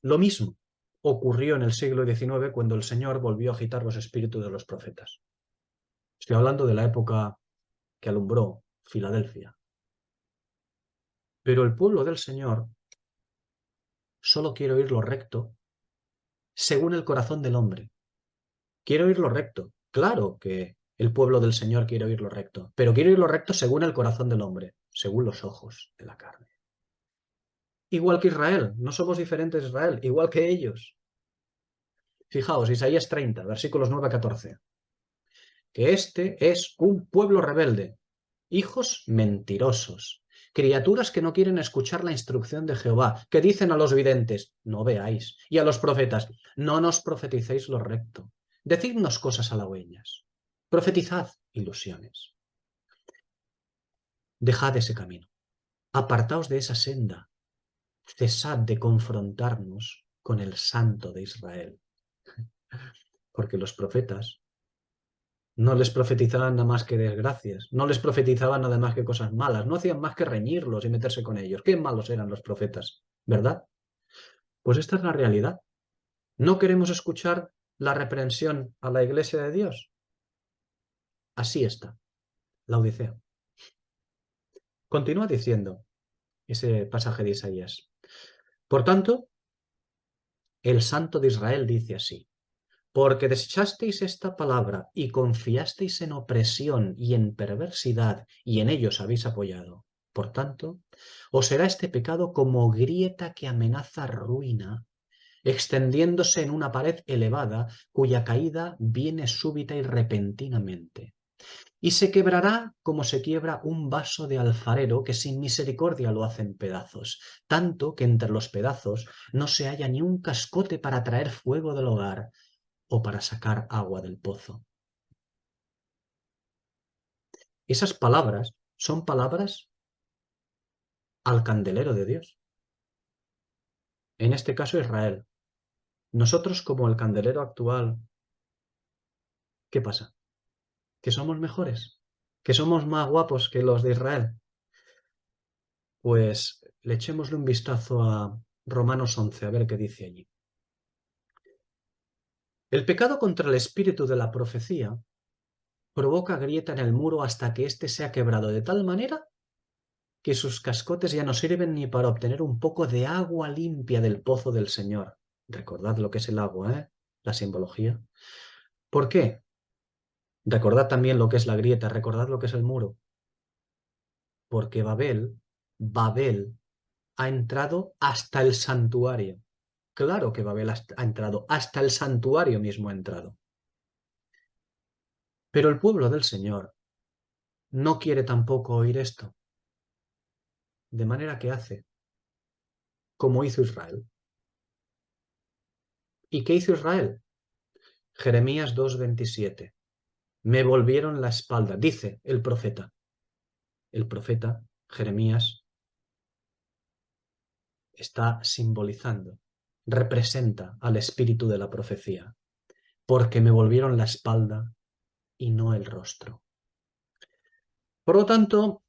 A: lo mismo ocurrió en el siglo XIX cuando el Señor volvió a agitar los espíritus de los profetas. Estoy hablando de la época que alumbró Filadelfia. Pero el pueblo del Señor solo quiere oír lo recto según el corazón del hombre. Quiere oír lo recto. Claro que el pueblo del Señor quiere oír lo recto, pero quiere oír lo recto según el corazón del hombre, según los ojos de la carne. Igual que Israel, no somos diferentes de Israel, igual que ellos. Fijaos, Isaías 30, versículos 9 a 14. Que este es un pueblo rebelde, hijos mentirosos, criaturas que no quieren escuchar la instrucción de Jehová, que dicen a los videntes, no veáis, y a los profetas, no nos profeticéis lo recto, decidnos cosas halagüeñas, profetizad ilusiones. Dejad ese camino, apartaos de esa senda, cesad de confrontarnos con el Santo de Israel, porque los profetas no les profetizaban nada más que desgracias, no les profetizaban nada más que cosas malas, no hacían más que reñirlos y meterse con ellos. Qué malos eran los profetas, ¿verdad? Pues esta es la realidad. ¿No queremos escuchar la reprensión a la iglesia de Dios? Así está, la Odisea. Continúa diciendo ese pasaje de Isaías. Por tanto, el Santo de Israel dice así: porque desechasteis esta palabra y confiasteis en opresión y en perversidad, y en ellos habéis apoyado. Por tanto, os será este pecado como grieta que amenaza ruina, extendiéndose en una pared elevada, cuya caída viene súbita y repentinamente. Y se quebrará como se quiebra un vaso de alfarero que sin misericordia lo hace en pedazos, tanto que entre los pedazos no se halla ni un cascote para traer fuego del hogar, o para sacar agua del pozo. Esas palabras son palabras al candelero de Dios. En este caso Israel. Nosotros como el candelero actual, ¿qué pasa? ¿Que somos mejores? ¿Que somos más guapos que los de Israel? Pues le echémosle un vistazo a Romanos 11, a ver qué dice allí. El pecado contra el espíritu de la profecía provoca grieta en el muro hasta que éste sea quebrado de tal manera que sus cascotes ya no sirven ni para obtener un poco de agua limpia del pozo del Señor. Recordad lo que es el agua, ¿eh? La simbología. ¿Por qué? Recordad también lo que es la grieta, recordad lo que es el muro. Porque Babel ha entrado hasta el santuario. Claro que Babel ha entrado, hasta el santuario mismo ha entrado. Pero el pueblo del Señor no quiere tampoco oír esto. De manera que hace como hizo Israel. ¿Y qué hizo Israel? Jeremías 2:27. Me volvieron la espalda, dice el profeta. El profeta Jeremías está simbolizando, representa al espíritu de la profecía, porque me volvieron la espalda y no el rostro. Por lo tanto,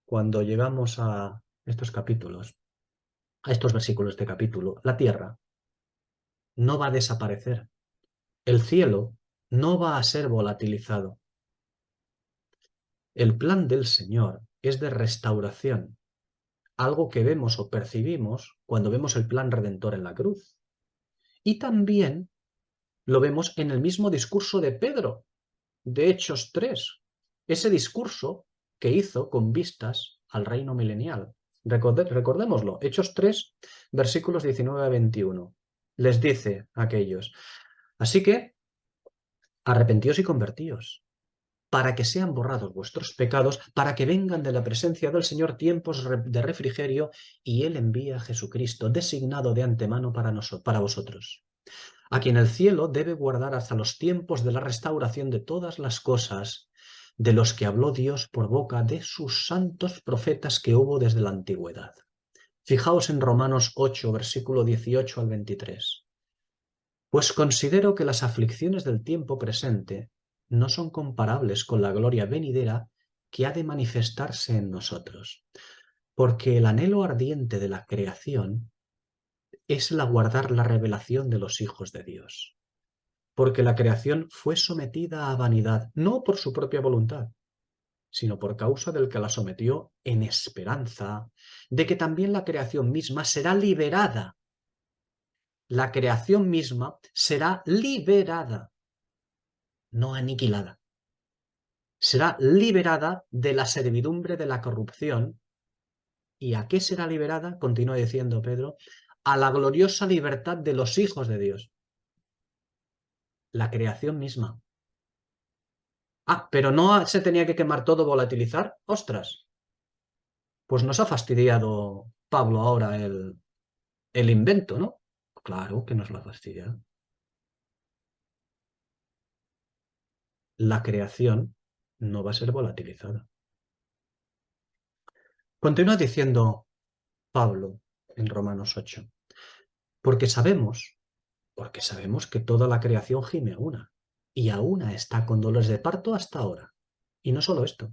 A: cuando llegamos a estos capítulos, a estos versículos de capítulo, la tierra no va a desaparecer. El cielo no va a ser volatilizado. El plan del Señor es de restauración, algo que vemos o percibimos cuando vemos el plan redentor en la cruz. Y también lo vemos en el mismo discurso de Pedro, de Hechos 3, ese discurso que hizo con vistas al reino milenial. Recordémoslo, Hechos 3, versículos 19 a 21. Les dice a aquellos, así que arrepentíos y convertíos, para que sean borrados vuestros pecados, para que vengan de la presencia del Señor tiempos de refrigerio, y Él envía a Jesucristo, designado de antemano para vosotros, a quien el cielo debe guardar hasta los tiempos de la restauración de todas las cosas, de los que habló Dios por boca de sus santos profetas que hubo desde la antigüedad. Fijaos en Romanos 8, versículo 18 al 23. Pues considero que las aflicciones del tiempo presente no son comparables con la gloria venidera que ha de manifestarse en nosotros, porque el anhelo ardiente de la creación es el aguardar la revelación de los hijos de Dios, porque la creación fue sometida a vanidad, no por su propia voluntad, sino por causa del que la sometió, en esperanza de que también la creación misma será liberada. La creación misma será liberada, no aniquilada. Será liberada de la servidumbre de la corrupción. ¿Y a qué será liberada? Continúa diciendo Pedro, a la gloriosa libertad de los hijos de Dios. La creación misma. Ah, pero no se tenía que quemar todo, volatilizar. ¡Ostras! Pues nos ha fastidiado Pablo ahora el invento, ¿no? Claro que nos lo ha fastidiado. La creación no va a ser volatilizada. Continúa diciendo Pablo en Romanos 8, porque sabemos que toda la creación gime a una, y a una está con dolores de parto hasta ahora. Y no solo esto,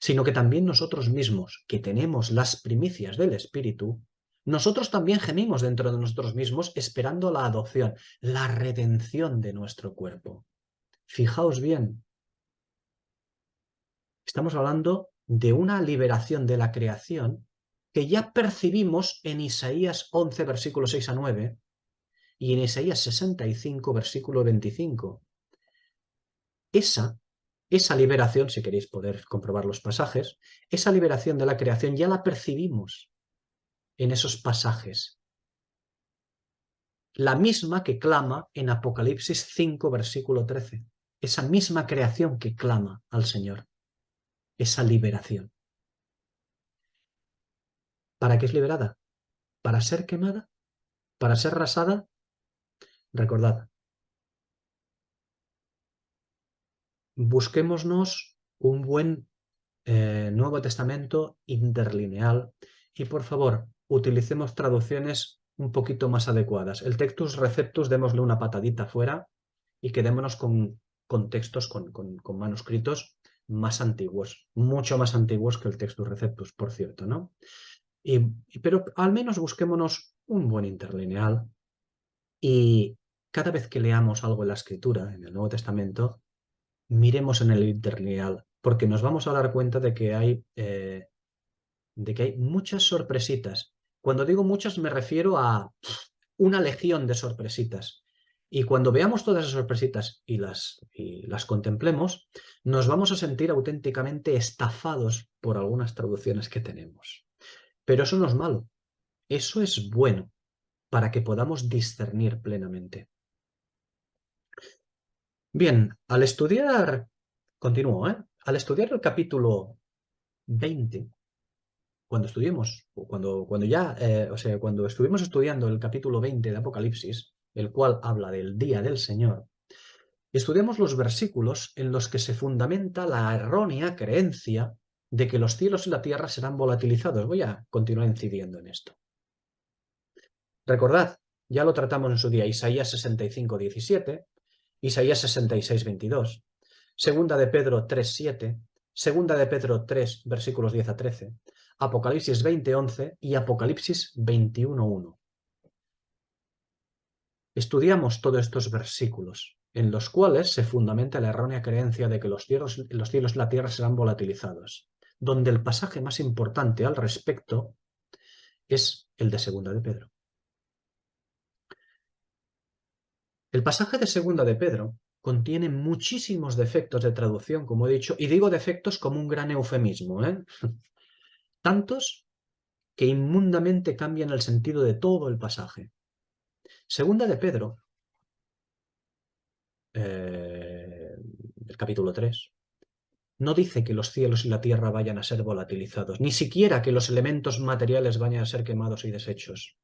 A: sino que también nosotros mismos, que tenemos las primicias del Espíritu, nosotros también gemimos dentro de nosotros mismos esperando la adopción, la redención de nuestro cuerpo. Fijaos bien, estamos hablando de una liberación de la creación que ya percibimos en Isaías 11, versículos 6 a 9, y en Isaías 65, versículo 25. Esa liberación, si queréis poder comprobar los pasajes, esa liberación de la creación ya la percibimos en esos pasajes. La misma que clama en Apocalipsis 5, versículo 13. Esa misma creación que clama al Señor. Esa liberación. ¿Para qué es liberada? ¿Para ser quemada? ¿Para ser rasada? Recordad, busquémonos un buen Nuevo Testamento interlineal y, por favor, utilicemos traducciones un poquito más adecuadas. El Textus Receptus, démosle una patadita fuera y quedémonos con textos, con manuscritos más antiguos, mucho más antiguos que el Textus Receptus, por cierto, ¿no? Pero al menos busquémonos un buen interlineal y cada vez que leamos algo en la Escritura, en el Nuevo Testamento, miremos en el interlineal, porque nos vamos a dar cuenta de que hay muchas sorpresitas. Cuando digo muchas me refiero a una legión de sorpresitas. Y cuando veamos todas esas sorpresitas y las contemplemos, nos vamos a sentir auténticamente estafados por algunas traducciones que tenemos. Pero eso no es malo, eso es bueno para que podamos discernir plenamente. Bien, al estudiar, continúo, ¿eh? Al estudiar el capítulo 20, cuando estuvimos estudiando el capítulo 20 de Apocalipsis, el cual habla del día del Señor, estudiamos los versículos en los que se fundamenta la errónea creencia de que los cielos y la tierra serán volatilizados. Voy a continuar incidiendo en esto. Recordad, ya lo tratamos en su día, Isaías 65:17, Isaías 66:22, Segunda de Pedro 3:7, Segunda de Pedro 3, versículos 10 a 13, Apocalipsis 20:11 y Apocalipsis 21:1. Estudiamos todos estos versículos, en los cuales se fundamenta la errónea creencia de que los cielos y la tierra serán volatilizados, donde el pasaje más importante al respecto es el de Segunda de Pedro. El pasaje de Segunda de Pedro contiene muchísimos defectos de traducción, como he dicho, y digo defectos como un gran eufemismo, ¿eh? Tantos que inmundamente cambian el sentido de todo el pasaje. Segunda de Pedro, el capítulo 3, no dice que los cielos y la tierra vayan a ser volatilizados, ni siquiera que los elementos materiales vayan a ser quemados y deshechos.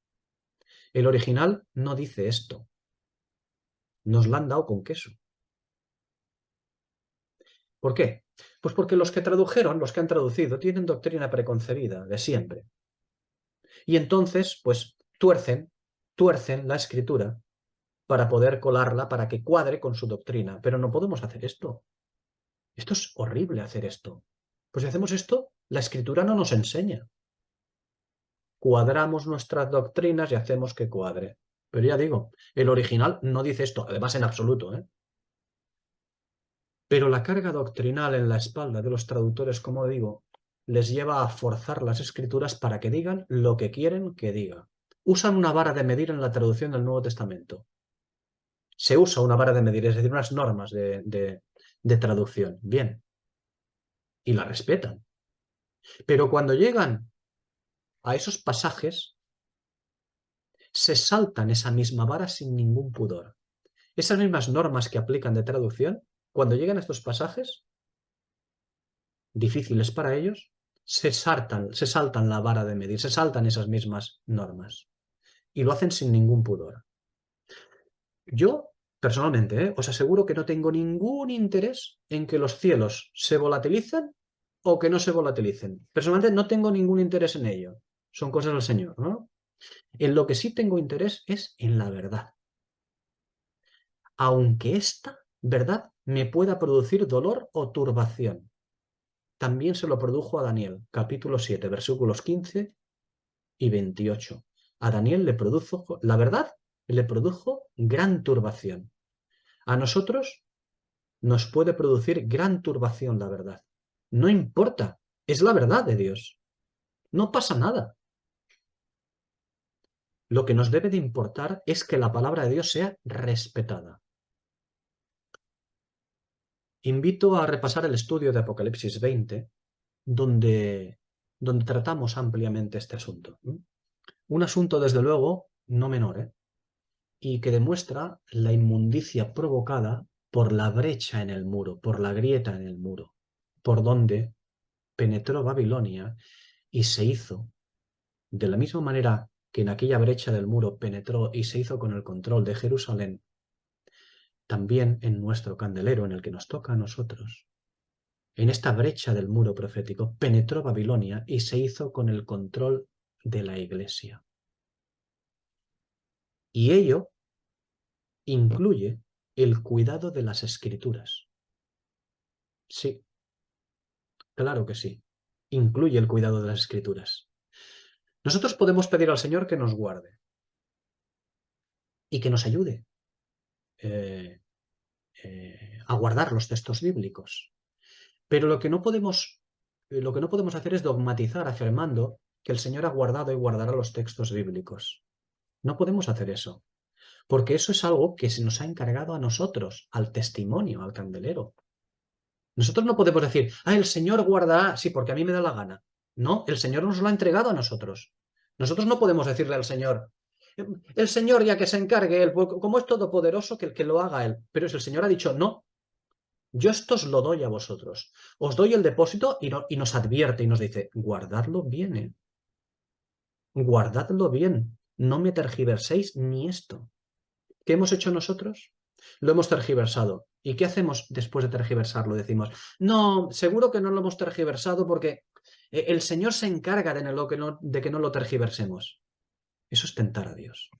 A: El original no dice esto. Nos la han dado con queso. ¿Por qué? Pues porque los que tradujeron, los que han traducido, tienen doctrina preconcebida de siempre. Y entonces, pues, tuercen la escritura para poder colarla, para que cuadre con su doctrina. Pero no podemos hacer esto. Esto es horrible hacer esto. Pues si hacemos esto, la escritura no nos enseña. Cuadramos nuestras doctrinas y hacemos que cuadre. Pero ya digo, el original no dice esto, además en absoluto, ¿eh? Pero la carga doctrinal en la espalda de los traductores, como digo, les lleva a forzar las escrituras para que digan lo que quieren que diga. Usan una vara de medir en la traducción del Nuevo Testamento. Se usa una vara de medir, es decir, unas normas de traducción. Bien. Y la respetan. Pero cuando llegan a esos pasajes, se saltan esa misma vara sin ningún pudor. Esas mismas normas que aplican de traducción, cuando llegan a estos pasajes, difíciles para ellos, se saltan la vara de medir, se saltan esas mismas normas. Y lo hacen sin ningún pudor. Yo, personalmente, os aseguro que no tengo ningún interés en que los cielos se volatilicen o que no se volatilicen. Personalmente no tengo ningún interés en ello. Son cosas del Señor, ¿no? En lo que sí tengo interés es en la verdad. Aunque esta verdad me pueda producir dolor o turbación. También se lo produjo a Daniel, capítulo 7, versículos 15 y 28. A Daniel le produjo, la verdad, le produjo gran turbación. A nosotros nos puede producir gran turbación la verdad. No importa, es la verdad de Dios. No pasa nada. Lo que nos debe de importar es que la palabra de Dios sea respetada. Invito a repasar el estudio de Apocalipsis 20, donde tratamos ampliamente este asunto. Un asunto, desde luego, no menor, ¿eh? Y que demuestra la inmundicia provocada por la brecha en el muro, por la grieta en el muro, por donde penetró Babilonia y se hizo, de la misma manera que en aquella brecha del muro penetró y se hizo con el control de Jerusalén, también en nuestro candelero, en el que nos toca a nosotros, en esta brecha del muro profético, penetró Babilonia y se hizo con el control de la Iglesia. Y ello incluye el cuidado de las Escrituras. Sí, claro que sí. Incluye el cuidado de las Escrituras. Nosotros podemos pedir al Señor que nos guarde y que nos ayude eh, a guardar los textos bíblicos. Pero lo que no podemos hacer es dogmatizar afirmando que el Señor ha guardado y guardará los textos bíblicos. No podemos hacer eso, porque eso es algo que se nos ha encargado a nosotros, al testimonio, al candelero. Nosotros no podemos decir, el Señor guardará, sí, porque a mí me da la gana. No, el Señor nos lo ha entregado a nosotros. Nosotros no podemos decirle al Señor, el Señor ya que se encargue él, como es todopoderoso, que lo haga él. Pero si el Señor ha dicho, no, yo esto os lo doy a vosotros. Os doy el depósito y nos advierte y nos dice, guardadlo bien, guardadlo bien. No me tergiverséis ni esto. ¿Qué hemos hecho nosotros? Lo hemos tergiversado. ¿Y qué hacemos después de tergiversarlo? Decimos, no, seguro que no lo hemos tergiversado porque el Señor se encarga de que no lo tergiversemos. Eso es tentar a Dios,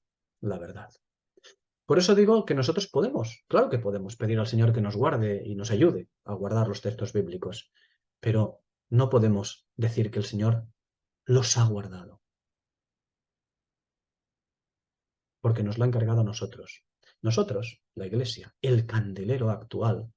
A: la verdad. Por eso digo que nosotros podemos, claro que podemos pedir al Señor que nos guarde y nos ayude a guardar los textos bíblicos, pero no podemos decir que el Señor los ha guardado, porque nos lo ha encargado a nosotros. Nosotros, la Iglesia, el candelero actual,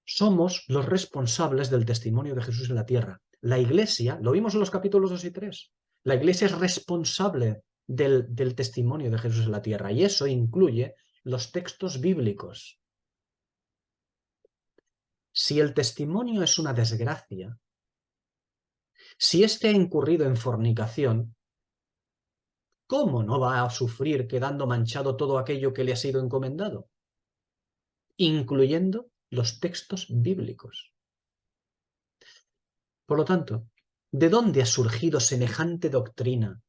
A: somos los responsables del testimonio de Jesús en la tierra. La Iglesia, lo vimos en los capítulos 2 y 3, la Iglesia es responsable del testimonio de Jesús en la tierra y eso incluye los textos bíblicos. Si el testimonio es una desgracia, si éste ha incurrido en fornicación, ¿cómo no va a sufrir quedando manchado todo aquello que le ha sido encomendado? Incluyendo los textos bíblicos. Por lo tanto, ¿de dónde ha surgido semejante doctrina?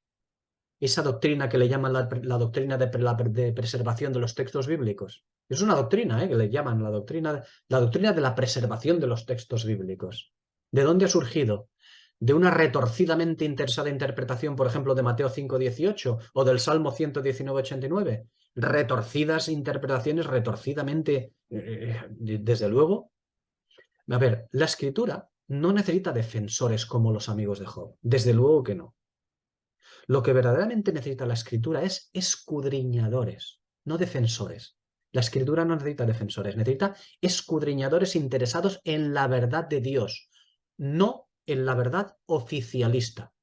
A: Esa doctrina que le llaman la doctrina de preservación de los textos bíblicos. Es una doctrina, que le llaman la doctrina de la preservación de los textos bíblicos. ¿De dónde ha surgido? ¿De una retorcidamente interesada interpretación, por ejemplo, de Mateo 5:18 o del Salmo 119:89? Retorcidas interpretaciones, retorcidamente, desde luego. A ver, la escritura no necesita defensores como los amigos de Job. Desde luego que no. Lo que verdaderamente necesita la escritura es escudriñadores, no defensores. La escritura no necesita defensores, necesita escudriñadores interesados en la verdad de Dios, no en la verdad oficialista.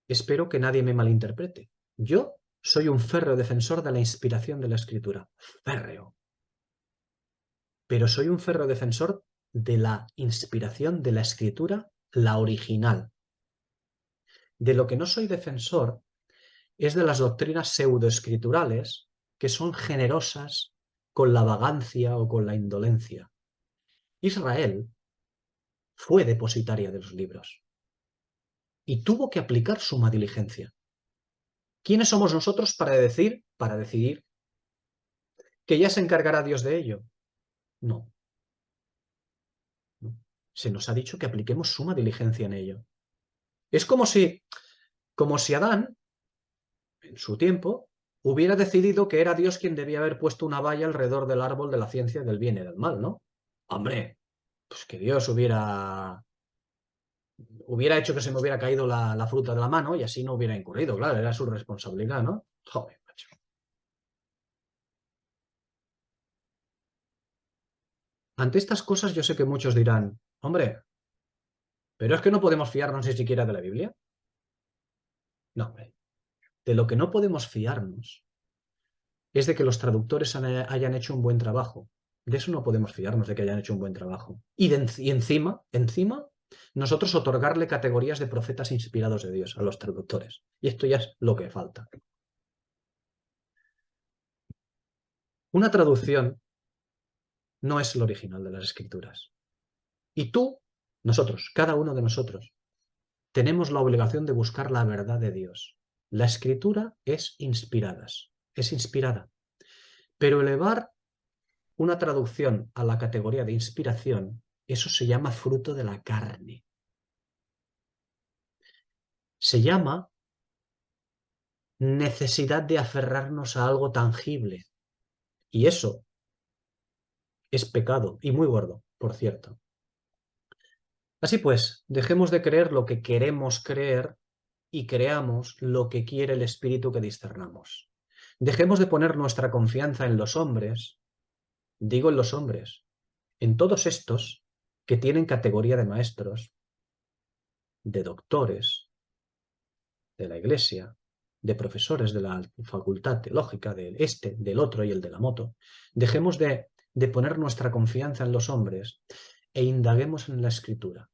A: Espero que nadie me malinterprete. Yo soy un férreo defensor de la inspiración de la escritura. Férreo. Pero soy un férreo defensor de la inspiración de la escritura, la original. De lo que no soy defensor es de las doctrinas pseudoescriturales que son generosas con la vagancia o con la indolencia. Israel fue depositaria de los libros y tuvo que aplicar suma diligencia. ¿Quiénes somos nosotros para decidir que ya se encargará Dios de ello? No, no. Se nos ha dicho que apliquemos suma diligencia en ello. Es como si Adán, en su tiempo, hubiera decidido que era Dios quien debía haber puesto una valla alrededor del árbol de la ciencia del bien y del mal, ¿no? Hombre, pues que Dios hubiera hecho que se me hubiera caído la fruta de la mano y así no hubiera incurrido, claro, era su responsabilidad, ¿no? Joder, macho. Ante estas cosas yo sé que muchos dirán, hombre, pero es que no podemos fiarnos ni siquiera de la Biblia. No, hombre, de lo que no podemos fiarnos es de que los traductores hayan hecho un buen trabajo. De eso no podemos fiarnos, de que hayan hecho un buen trabajo. Y encima, nosotros otorgarle categorías de profetas inspirados de Dios a los traductores. Y esto ya es lo que falta. Una traducción no es el original de las escrituras. Y tú Nosotros, cada uno de nosotros, tenemos la obligación de buscar la verdad de Dios. La escritura es inspirada, pero elevar una traducción a la categoría de inspiración, eso se llama fruto de la carne. Se llama necesidad de aferrarnos a algo tangible. Y eso es pecado, y muy gordo, por cierto. Así pues, dejemos de creer lo que queremos creer y creamos lo que quiere el espíritu que discernamos. Dejemos de poner nuestra confianza en los hombres, digo en los hombres, en todos estos que tienen categoría de maestros, de doctores, de la iglesia, de profesores de la facultad teológica, del este, del otro y el de la moto. Dejemos de poner nuestra confianza en los hombres e indaguemos en la escritura.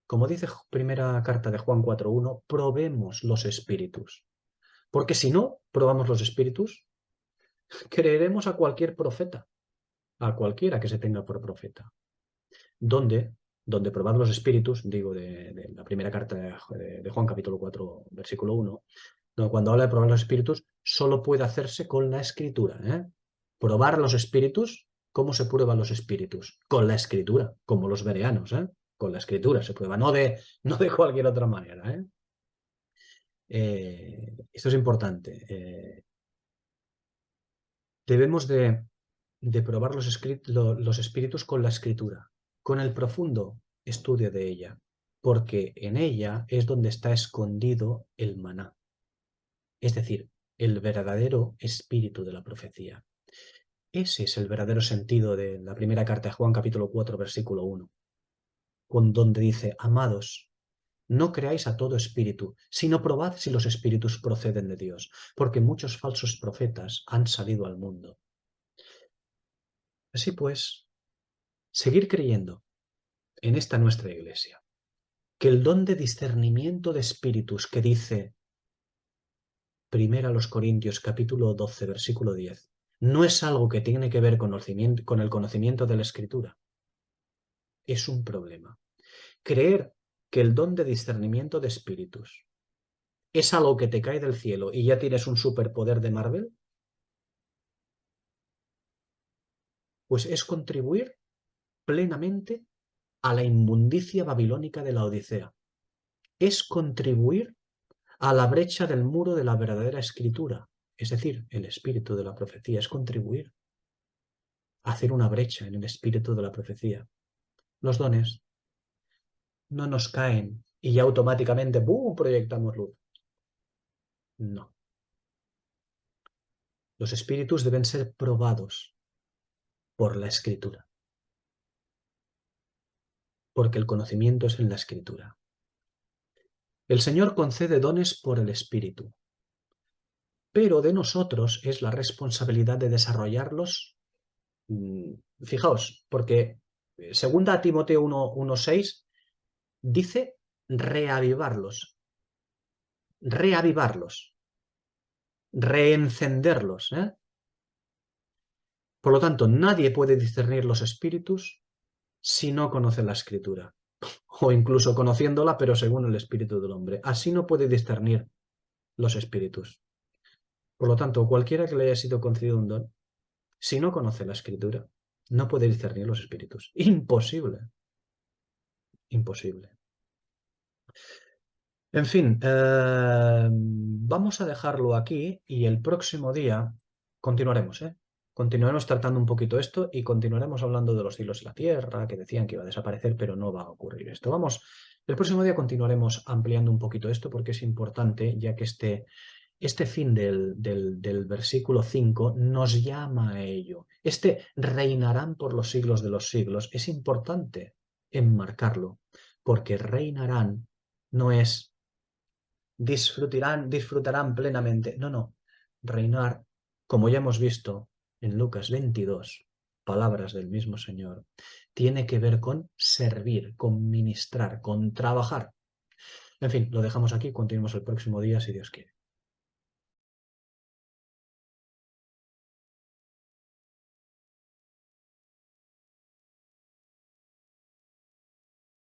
A: Como dice primera carta de Juan 4.1, probemos los espíritus. Porque si no probamos los espíritus, creeremos a cualquier profeta, a cualquiera que se tenga por profeta. Donde probad los espíritus, digo de la primera carta de Juan capítulo 4, versículo 1, donde cuando habla de probar los espíritus, solo puede hacerse con la escritura. Probar los espíritus, ¿cómo se prueban los espíritus? Con la escritura, como los bereanos, con la escritura se prueba, no de cualquier otra manera. Esto es importante. Debemos de probar los espíritus con la escritura, con el profundo estudio de ella, porque en ella es donde está escondido el maná, es decir, el verdadero espíritu de la profecía. Ese es el verdadero sentido de la primera carta de Juan capítulo 4 versículo 1, donde dice, amados, no creáis a todo espíritu, sino probad si los espíritus proceden de Dios, porque muchos falsos profetas han salido al mundo. Así pues, seguir creyendo en esta nuestra iglesia, que el don de discernimiento de espíritus que dice primera a los Corintios capítulo 12 versículo 10, no es algo que tiene que ver con el conocimiento de la escritura. Es un problema. Creer que el don de discernimiento de espíritus es algo que te cae del cielo y ya tienes un superpoder de Marvel, pues es contribuir plenamente a la inmundicia babilónica de la Odisea. Es contribuir a la brecha del muro de la verdadera escritura, es decir, el espíritu de la profecía, es contribuir a hacer una brecha en el espíritu de la profecía. Los dones no nos caen y ya automáticamente ¡bum!, proyectamos luz. No. Los espíritus deben ser probados por la escritura, porque el conocimiento es en la escritura. El Señor concede dones por el espíritu, pero de nosotros es la responsabilidad de desarrollarlos. Fijaos, porque segunda a Timoteo 1:6 dice reavivarlos, reencenderlos. Por lo tanto, nadie puede discernir los espíritus si no conoce la escritura, o incluso conociéndola, pero según el espíritu del hombre. Así no puede discernir los espíritus. Por lo tanto, cualquiera que le haya sido concedido un don, si no conoce la escritura, no puede discernir los espíritus. Imposible. Imposible. En fin, vamos a dejarlo aquí y el próximo día continuaremos, Continuaremos tratando un poquito esto y continuaremos hablando de los cielos y la tierra, que decían que iba a desaparecer, pero no va a ocurrir esto. El próximo día continuaremos ampliando un poquito esto porque es importante, ya que este fin del versículo 5 nos llama a ello. Reinarán por los siglos de los siglos. Es importante enmarcarlo, porque reinarán no es disfrutarán plenamente. No. Reinar, como ya hemos visto en Lucas 22, palabras del mismo Señor, tiene que ver con servir, con ministrar, con trabajar. En fin, lo dejamos aquí, continuamos el próximo día si Dios quiere.